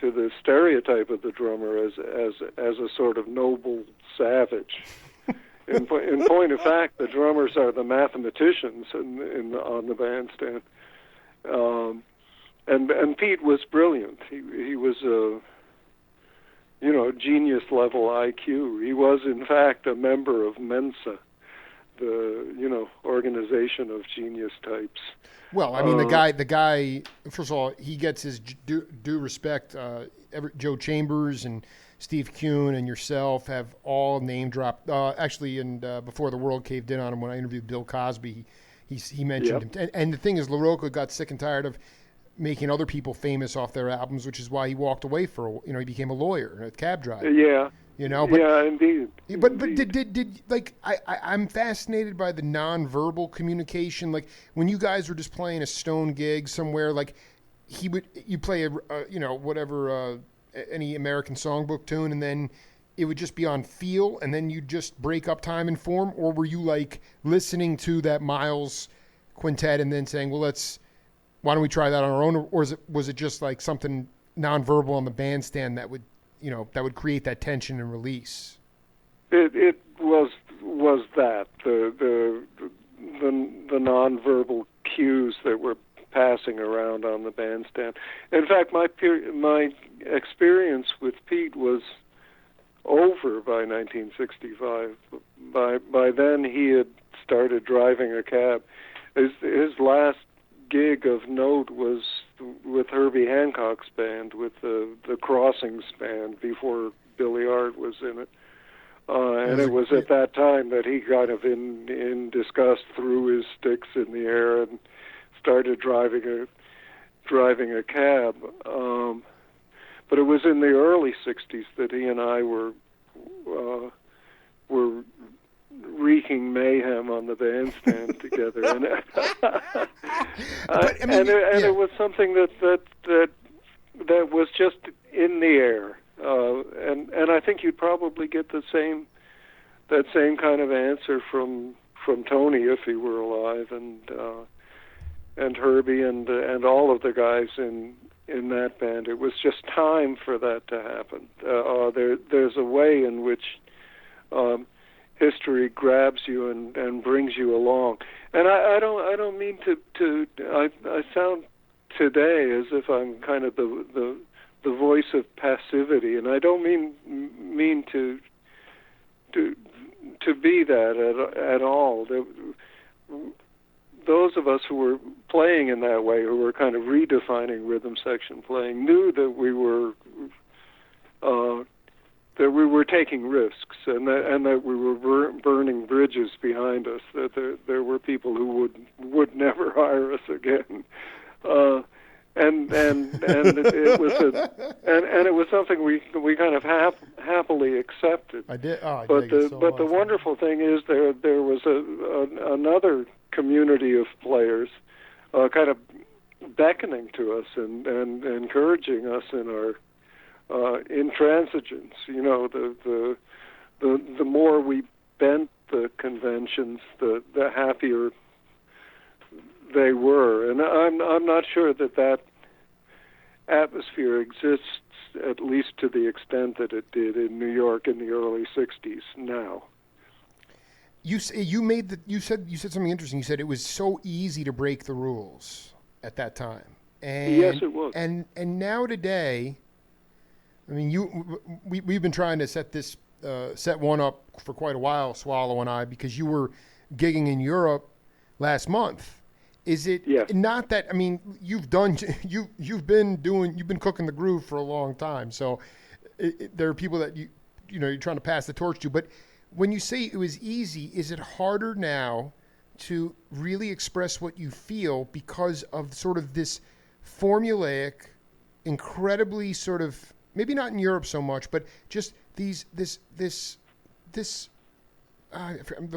the stereotype of the drummer as a sort of noble savage. In point of fact, the drummers are the mathematicians on the bandstand. And Pete was brilliant. He was genius level IQ. He was in fact a member of Mensa, the organization of genius types. Well, I mean, the guy. First of all, he gets his due respect. Joe Chambers and Steve Kuhn and yourself have all name dropped. Actually, before the world caved in on him, when I interviewed Bill Cosby, he mentioned him. And the thing is, LaRocca got sick and tired of making other people famous off their albums, which is why he walked away he became a lawyer, a cab driver. Yeah. But, yeah, indeed. But did I'm fascinated by the nonverbal communication. Like when you guys were just playing a Stone gig somewhere, like you play any American songbook tune, and then it would just be on feel, and then you just break up time and form, or were you like listening to that Miles quintet and then saying, well, why don't we try that on our own, or was it just like something nonverbal on the bandstand that would create that tension and release? It was that the nonverbal cues that were passing around on the bandstand. In fact, my experience with Pete was over by 1965. By then, he had started driving a cab. His last gig of note was with Herbie Hancock's band, with the Crossings band, before Billy Art was in it. And it was at that time that he kind of, in disgust, threw his sticks in the air and started driving a cab. But it was in the early '60s that he and I were wreaking mayhem on the bandstand together, and it was something that was just in the air, and I think you'd probably get that same kind of answer from Tony if he were alive, and Herbie and all of the guys in that band. It was just time for that to happen. There's a way in which history grabs you and brings you along. And I don't mean to I sound today as if I'm kind of the voice of passivity, and I don't mean to be that at all. Those of us who were playing in that way, who were kind of redefining rhythm section playing, knew that we were taking risks, and that we were burning bridges behind us. That there were people who would never hire us again, and it was something we kind of happily accepted. I did. Oh, I but dig it so much. the wonderful thing is there was another community of players, kind of beckoning to us and encouraging us in our intransigence. You know, the more we bent the conventions, the happier they were. And I'm not sure that atmosphere exists, at least to the extent that it did in New York in the early '60s now. You said something interesting. You said it was so easy to break the rules at that time. And, yes, it was. And now today, I mean, we've been trying to set one up for quite a while, Swallow and I, because you were gigging in Europe last month. Is it not that? I mean, you've been cooking the groove for a long time. So there are people that you're trying to pass the torch to. But when you say it was easy, is it harder now to really express what you feel because of sort of this formulaic, incredibly sort of, maybe not in Europe so much, but just this the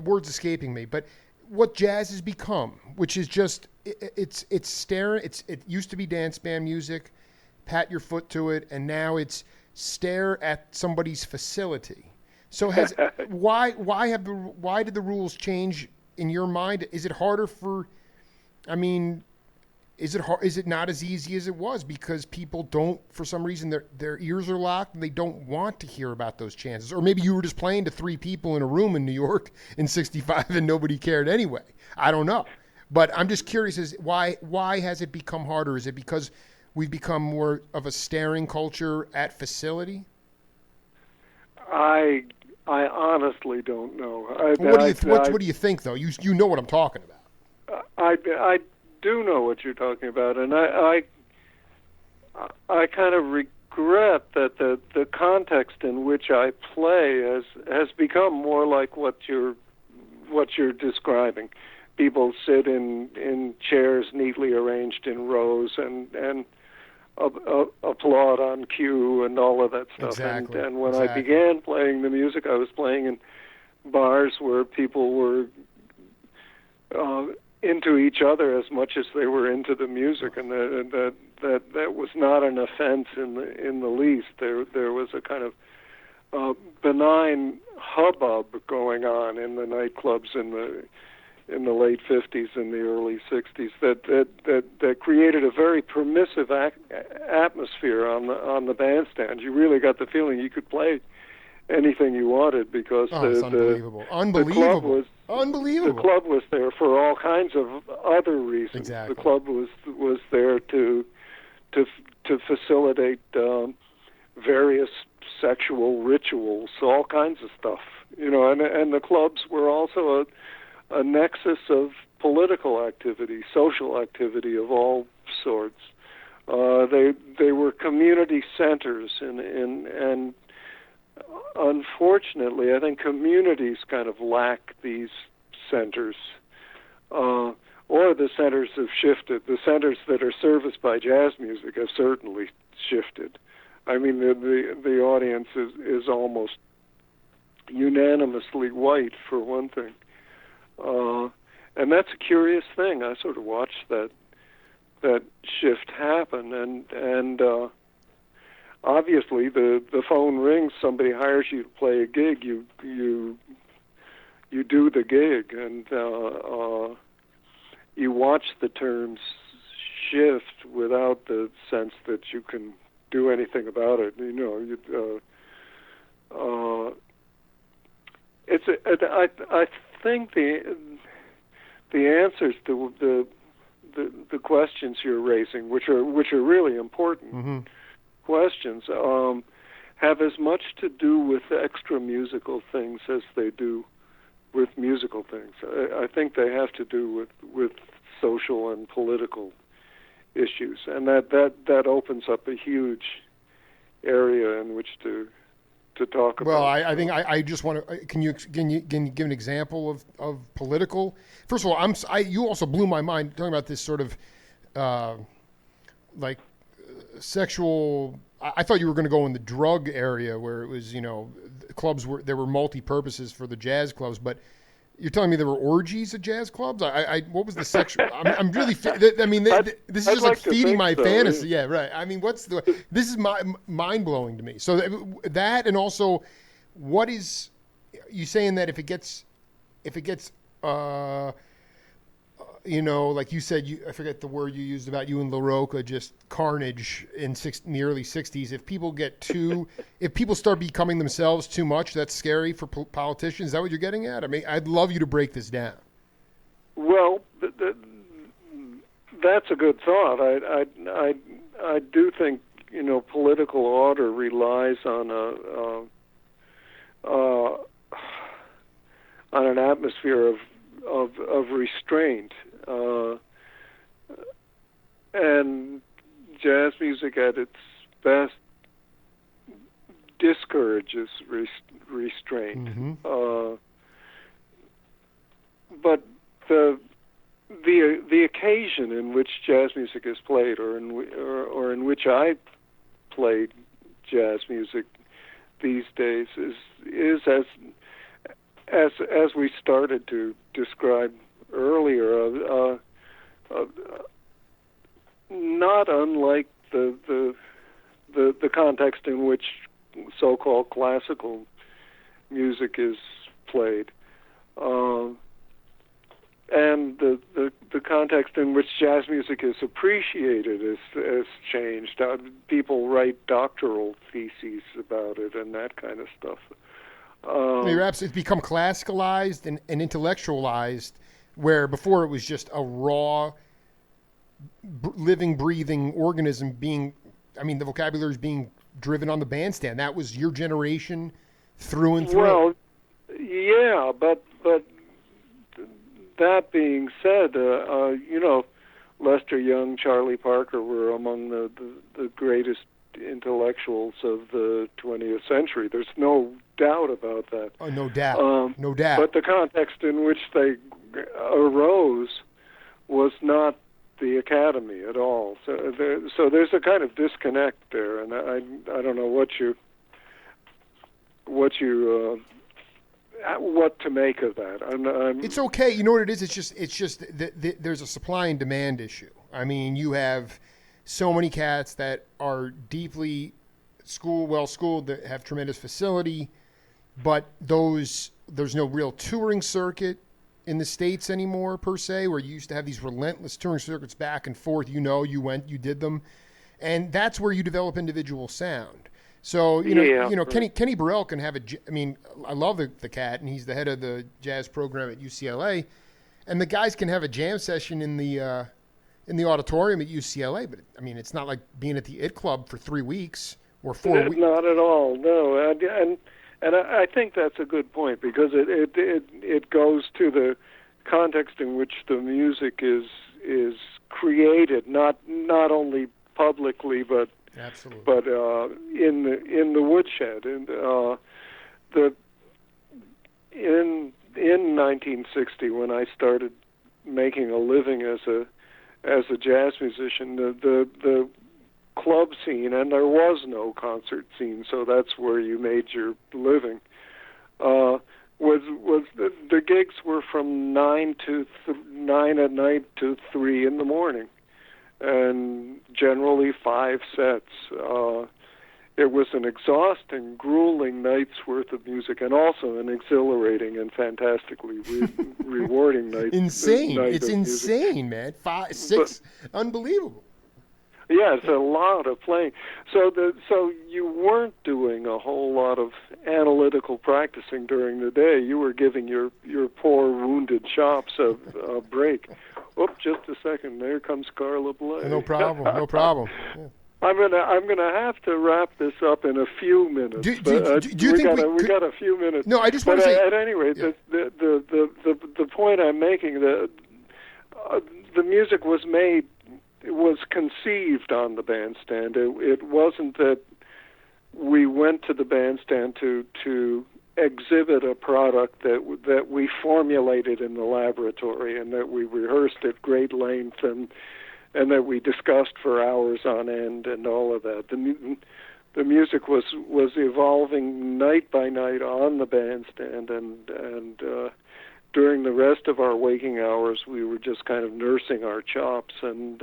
word's escaping me, but what jazz has become, which is just it's stare. It used to be dance band music, pat your foot to it, and now it's stare at somebody's facility. So why did the rules change in your mind? Is it harder for? I mean, is it not as easy as it was because people don't, for some reason, their ears are locked and they don't want to hear about those chances? Or maybe you were just playing to 3 people in a room in New York in '65 and nobody cared anyway. I don't know, but I'm just curious: why has it become harder? Is it because we've become more of a staring culture at facility? I honestly don't know. What do you think, though? You know what I'm talking about. I do know what you're talking about, and I kind of regret that the context in which I play has become more like what you're describing. People sit in chairs neatly arranged in rows and applaud on cue and all of that stuff. Exactly. And when I began playing the music, I was playing in bars where people were into each other as much as they were into the music, and that was not an offense in the least. There was a kind of benign hubbub going on in the nightclubs in the late '50s and the early '60s that created a very permissive atmosphere on the bandstand. You really got the feeling you could play anything you wanted because unbelievable. The club was there for all kinds of other reasons. Exactly. The club was there to facilitate various sexual rituals, all kinds of stuff. And the clubs were also a nexus of political activity, social activity of all sorts. They were community centers, and unfortunately, I think communities kind of lack these centers, or the centers have shifted. The centers that are serviced by jazz music have certainly shifted. I mean, the audience is almost unanimously white, for one thing, and that's a curious thing. I sort of watched that shift happen, and obviously the phone rings, somebody hires you to play a gig, you do the gig, and you watch the terms shift without the sense that you can do anything about it. I think the answers to the questions you're raising, which are really important questions, have as much to do with extra musical things as they do with musical things. I think they have to do with social and political issues, and that opens up a huge area in which to talk about. Well, I think I just want to. Can you give an example of political? First of all, you also blew my mind talking about this sort of like sexual. I thought you were going to go in the drug area where it was, clubs there were multi-purposes for the jazz clubs, but you're telling me there were orgies at jazz clubs? What was the sexual? I'm really. This is just like feeding my fantasy. Yeah, right. I mean, this is mind blowing to me. So that, and also, what is you saying that if it gets, like you said, I forget the word you used about you and La Roca, just carnage in the early '60s. If people start becoming themselves too much, that's scary for politicians. Is that what you're getting at? I mean, I'd love you to break this down. Well, that's a good thought. I do think political order relies on an atmosphere of restraint. And jazz music at its best discourages restraint. Mm-hmm. But the occasion in which jazz music is played, or in which I play jazz music these days, is as we started to describe earlier, not unlike the context in which so-called classical music is played, and the context in which jazz music is appreciated has changed. People write doctoral theses about it and that kind of stuff. It's become classicalized and intellectualized, where before it was just a raw, living, breathing organism the vocabulary is being driven on the bandstand. That was your generation through and through. Well, yeah, but that being said, Lester Young, Charlie Parker were among the greatest intellectuals of the 20th century. There's no doubt about that. Oh, no doubt. No doubt. But the context in which they arose was not the Academy at all. So there's a kind of disconnect there, and I don't know what to make of that. It's okay. You know what it is? It's just there's a supply and demand issue. I mean, you have so many cats that are deeply well-schooled, that have tremendous facility, but there's no real touring circuit in the States anymore, per se, where you used to have these relentless touring circuits back and forth. You went, you did them, and that's where you develop individual sound. So, Kenny Burrell can have I love the cat, and he's the head of the jazz program at UCLA, and the guys can have a jam session in the auditorium at UCLA, but it's not like being at the IT Club for 3 weeks or 4 weeks. Not at all, no. And I think that's a good point, because it goes to the context in which the music is created, not only publicly but Absolutely. But in the woodshed, and the in 1960, when I started making a living as a jazz musician, the club scene, and there was no concert scene, so that's where you made your living. Was the gigs were from 9 at night to 3 in the morning, and generally 5 sets. It was an exhausting, grueling night's worth of music, and also an exhilarating and fantastically rewarding night. Insane! Night It's of insane, music. man. 5, 6, unbelievable. Yeah, it's a lot of playing. So you weren't doing a whole lot of analytical practicing during the day. You were giving your poor wounded chops a break. Oop, just a second. There comes Carla Bley. No problem. No problem. Yeah. I'm gonna have to wrap this up in a few minutes. Do you think we got a few minutes? No, I just want to say. At any rate, yeah. the point I'm making, the music was made. It was conceived on the bandstand. It wasn't that we went to the bandstand to exhibit a product that we formulated in the laboratory and that we rehearsed at great length and that we discussed for hours on end and all of that. The music was evolving night by night on the bandstand, and during the rest of our waking hours, we were just kind of nursing our chops and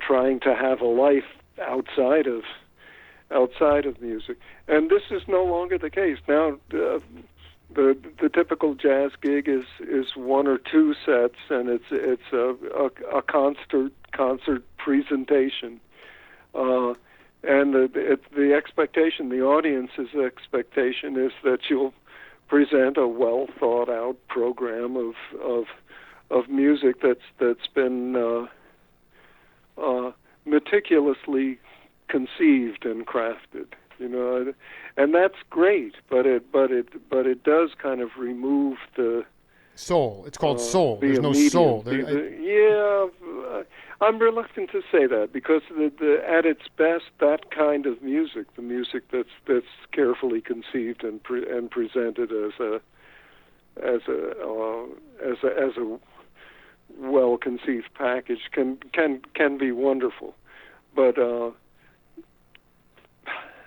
trying to have a life outside of music. And this is no longer the case now. The typical jazz gig is 1 or 2 sets, and it's a concert presentation, and the expectation, the audience's expectation, is that you'll present a well thought out program of music that's been meticulously conceived and crafted, and that's great. But it does kind of remove the soul. It's called soul. There's no soul. I'm reluctant to say that because at its best, that kind of music, the music that's carefully conceived and presented as a well-conceived package, can be wonderful, but.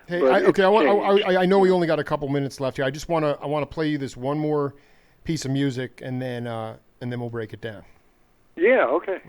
Hey, I know we only got a couple minutes left here. I want to play you this one more piece of music, and then we'll break it down. Yeah. Okay.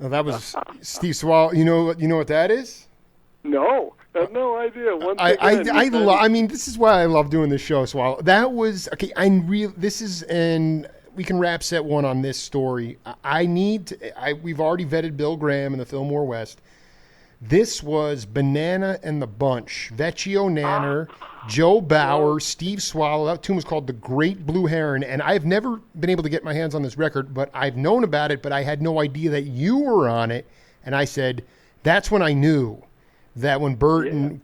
Well, that was Steve Swall. You know what that is? No, I had no idea. Once I mean, this is why I love doing this show. So that was okay. This is, and we can wrap set one on this story. We've already vetted Bill Graham and the Fillmore West. This was Banana and the Bunch, Vecchio Nanner, Joe Bauer, Steve Swallow. That tune was called The Great Blue Heron, and I've never been able to get my hands on this record, but I've known about it, but I had no idea that you were on it. And I said, that's when I knew that when Burton,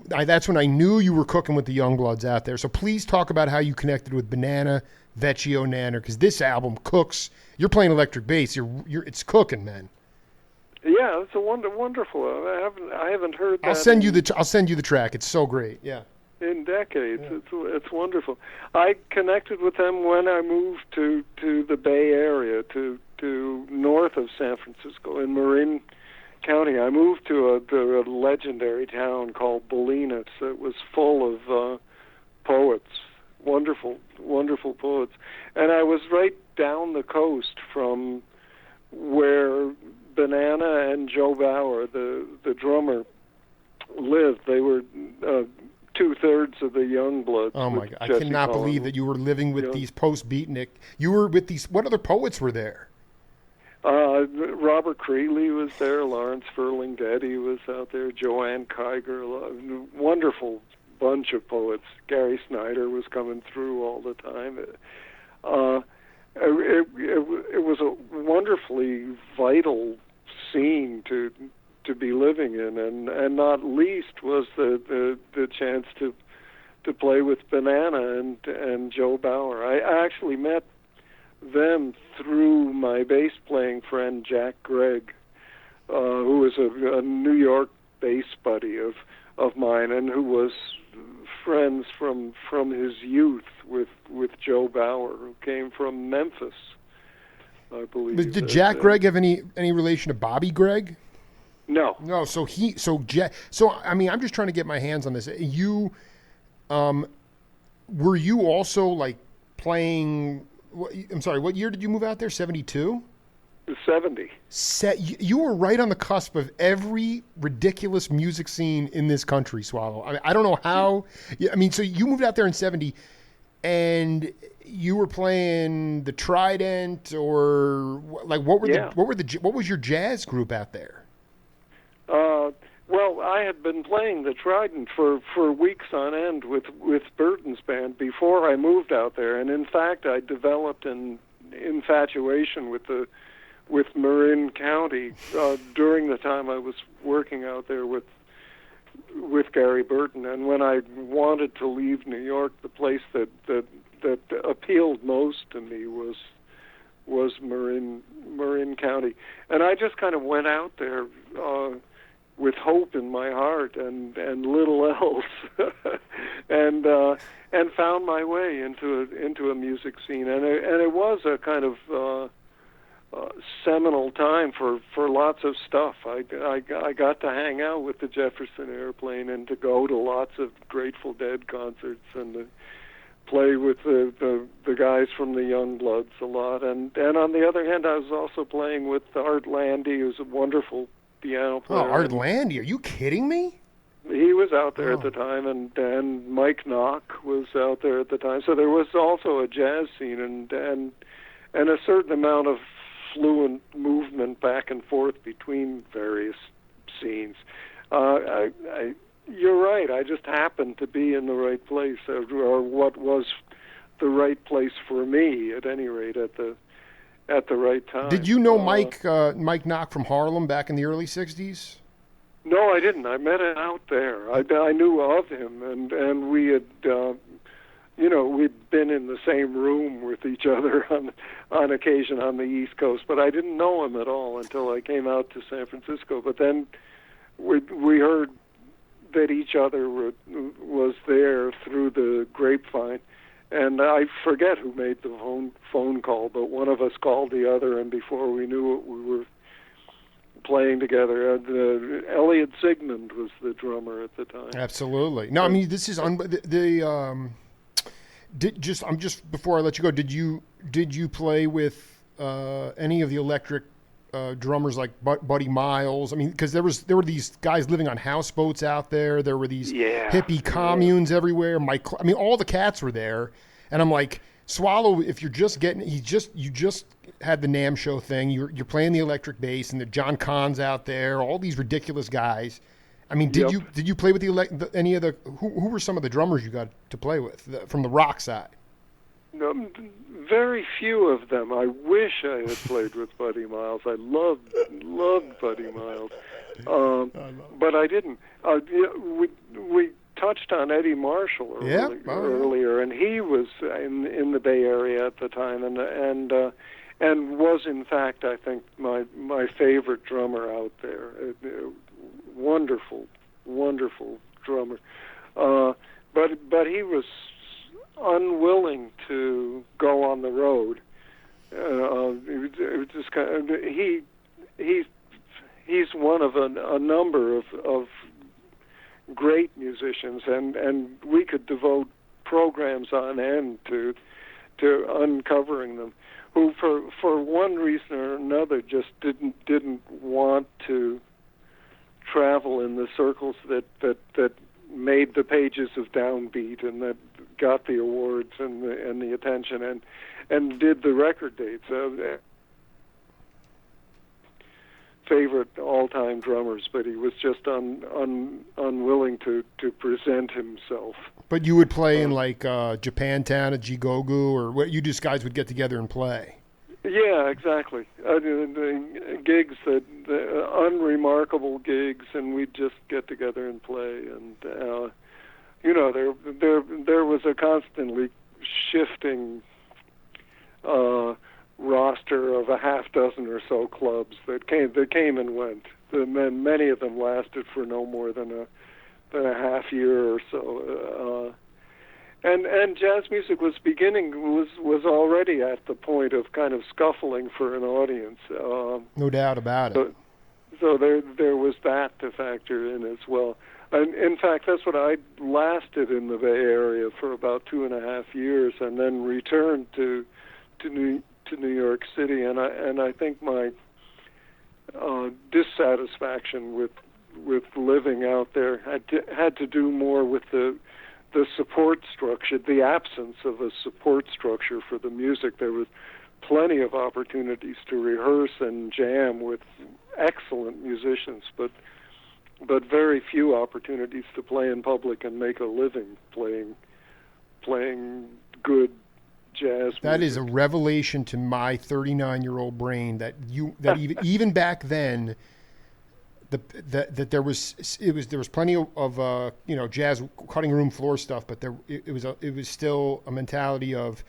that's when I knew you were cooking with the Youngbloods out there. So please talk about how you connected with Banana, Vecchio Nanner, because this album cooks. You're playing electric bass. It's cooking, man. Yeah, it's a wonderful. I haven't heard that. I'll send you the track. It's so great. Yeah. In decades, it's wonderful. I connected with them when I moved to the Bay Area, to north of San Francisco in Marin County. I moved to a legendary town called Bolinas. It was full of poets, wonderful poets, and I was right down the coast from where Banana and Joe Bauer, the drummer, lived. They were 2/3 of the Youngbloods. Oh my God! I cannot believe that you were living with these post-beatnik. You were with these. What other poets were there? Robert Creeley was there. Lawrence Ferlinghetti was out there. Joanne Kiger, a wonderful bunch of poets. Gary Snyder was coming through all the time. It was a wonderfully vital scene to be living in, and not least was the chance to play with Banana and Joe Bauer. I actually met them through my bass playing friend Jack Gregg, who was a New York bass buddy of mine, and who was friends from his youth with Joe Bauer, who came from Memphis, I believe. But did Jack Gregg have any relation to Bobby Gregg? No. No. So I mean, I'm just trying to get my hands on this. You, were you also like playing? I'm sorry. What year did you move out there? 72. 70. You were right on the cusp of every ridiculous music scene in this country, Swallow. I mean, I don't know how. I mean, so you moved out there in 70, and you were playing the Trident, or like what was your jazz group out there? Well, I had been playing the Trident for weeks on end with Burton's band before I moved out there, and in fact, I developed an infatuation with Marin County during the time I was working out there with Gary Burton. And when I wanted to leave New York, the place that appealed most to me was Marin County, and I just kind of went out there with hope in my heart and little else, and found my way into a music scene, and it was a kind of seminal time for lots of stuff. I got to hang out with the Jefferson Airplane and to go to lots of Grateful Dead concerts and to play with the guys from the Youngbloods a lot. And on the other hand, I was also playing with Art Landy, who's a wonderful piano player. Oh, Art Landy, are you kidding me? He was out there at the time, and Mike Knock was out there at the time. So there was also a jazz scene and a certain amount of fluent movement back and forth between various scenes. You're right. I just happened to be in the right place, or what was the right place for me, at any rate, at the right time. Did you know Mike Knock from Harlem back in the early '60s? No, I didn't. I met him out there. I knew of him, and we had, we'd been in the same room with each other on occasion on the East Coast, but I didn't know him at all until I came out to San Francisco. But then we heard that each other was there through the grapevine, and I forget who made the phone call, but one of us called the other, and before we knew it, we were playing together. Elliot Sigmund was the drummer at the time. Absolutely. No, I mean, this is just before I let you go, did you play with any of the electric drummers like Buddy Miles. I mean, because there were these guys living on houseboats out there. There were these hippie communes everywhere. I mean, all the cats were there, and I'm like, Swallow, if you're just getting, you just had the NAMM show thing. You're playing the electric bass, and the John Conn's out there. All these ridiculous guys. I mean, did you play with any of the who were some of the drummers you got to play with from the rock side? No, very few of them. I wish I had played with Buddy Miles. I loved Buddy Miles, but I didn't. We touched on Eddie Marshall earlier, and he was in the Bay Area at the time, and was in fact, I think, my favorite drummer out there. Wonderful drummer, but he was unwilling to go on the road. It was just kind of, he's one of a number of great musicians, and we could devote programs on end to uncovering them, who for one reason or another just didn't want to travel in the circles that made the pages of Downbeat and that got the awards and the attention and did the record dates. Favorite all-time drummers, but he was just unwilling to present himself. But you would play in like Japantown at Jigogu, or what? You just guys would get together and play. Yeah, exactly. The gigs, the unremarkable gigs, and we'd just get together and play. And there was a constantly shifting roster of a half dozen or so clubs that came and went. And many of them lasted for no more than a half year or so. And jazz music was already at the point of kind of scuffling for an audience. No doubt about it. So there was that to factor in as well. And in fact, that's what I lasted in the Bay Area for about 2.5 years, and then returned to New York City. And I think my dissatisfaction with living out there had to do more with the support structure, the absence of a support structure for the music. There was plenty of opportunities to rehearse and jam with excellent musicians, but very few opportunities to play in public and make a living playing good jazz music. That is a revelation to my 39-year-old brain that even back then, that there was plenty of jazz cutting room floor stuff, but it was still a mentality of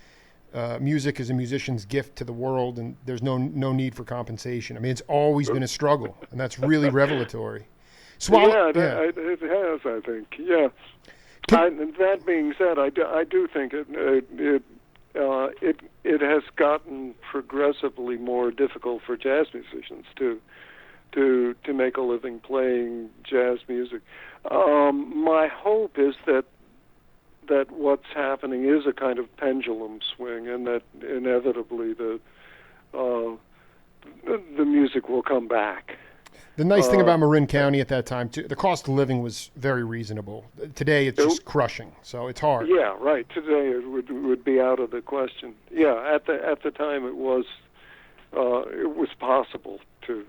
music is a musician's gift to the world, and there's no need for compensation. I mean, it's always been a struggle, and that's really revelatory. It has, I think. Yeah. That being said, I do think it has gotten progressively more difficult for jazz musicians to make a living playing jazz music. My hope is that what's happening is a kind of pendulum swing, and that inevitably the music will come back. The nice thing about Marin County at that time, too, the cost of living was very reasonable. Today, it's just crushing, so it's hard. Yeah, right. Today, it would be out of the question. Yeah, at the time, it was possible to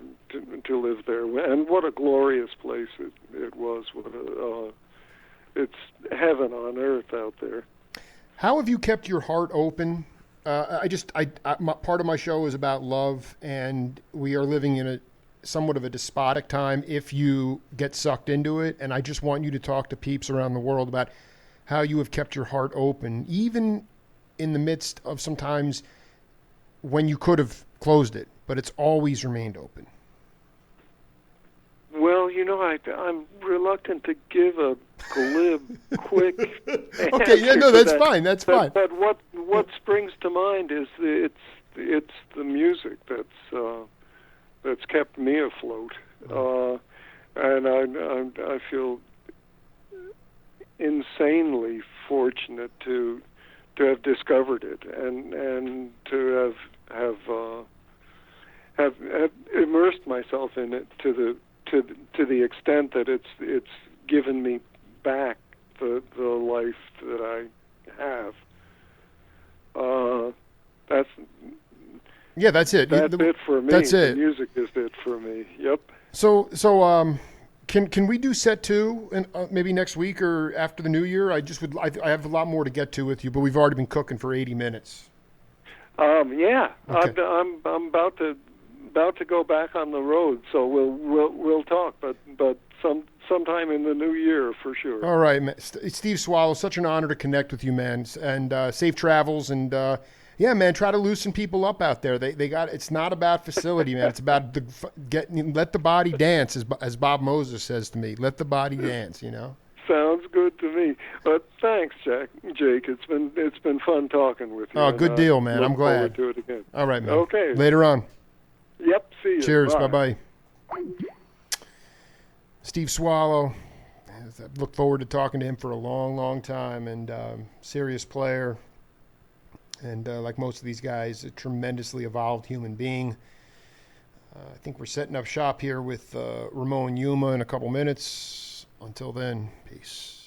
live there, and what a glorious place it was. It's heaven on earth out there. How have you kept your heart open? Part of my show is about love, and we are living in somewhat of a despotic time if you get sucked into it. And I just want you to talk to peeps around the world about how you have kept your heart open, even in the midst of sometimes when you could have closed it, but it's always remained open. Well, I'm reluctant to give a glib, quick answer. Okay, yeah, no, that's fine. That's fine. But what springs to mind is it's the music that's kept me afloat, and I feel insanely fortunate to have discovered it and to have have immersed myself in it to the extent that it's given me back the life that I have. That's it. That's it for me. That's it. The music is it for me. Yep. So can we do set 2 and maybe next week or after the new year? I have a lot more to get to with you, but we've already been cooking for 80 minutes. Yeah. Okay. I'm about to go back on the road, so we'll talk, but sometime in the new year for sure. All right, man. Steve Swallow, such an honor to connect with you, man. And safe travels. And yeah, man, try to loosen people up out there. They got. It's not about facility, man. It's about let the body dance, as Bob Moses says to me. Let the body dance. Sounds good to me. But thanks, Jake. It's been fun talking with you. Oh, good deal, man. I'm glad. Look forward to it again. All right, man. Okay. Later on. Yep. See you. Cheers. Bye. Bye-bye. Steve Swallow. I look forward to talking to him for a long, long time. And serious player. And like most of these guys, a tremendously evolved human being. I think we're setting up shop here with Ramon Yuma in a couple minutes. Until then, peace.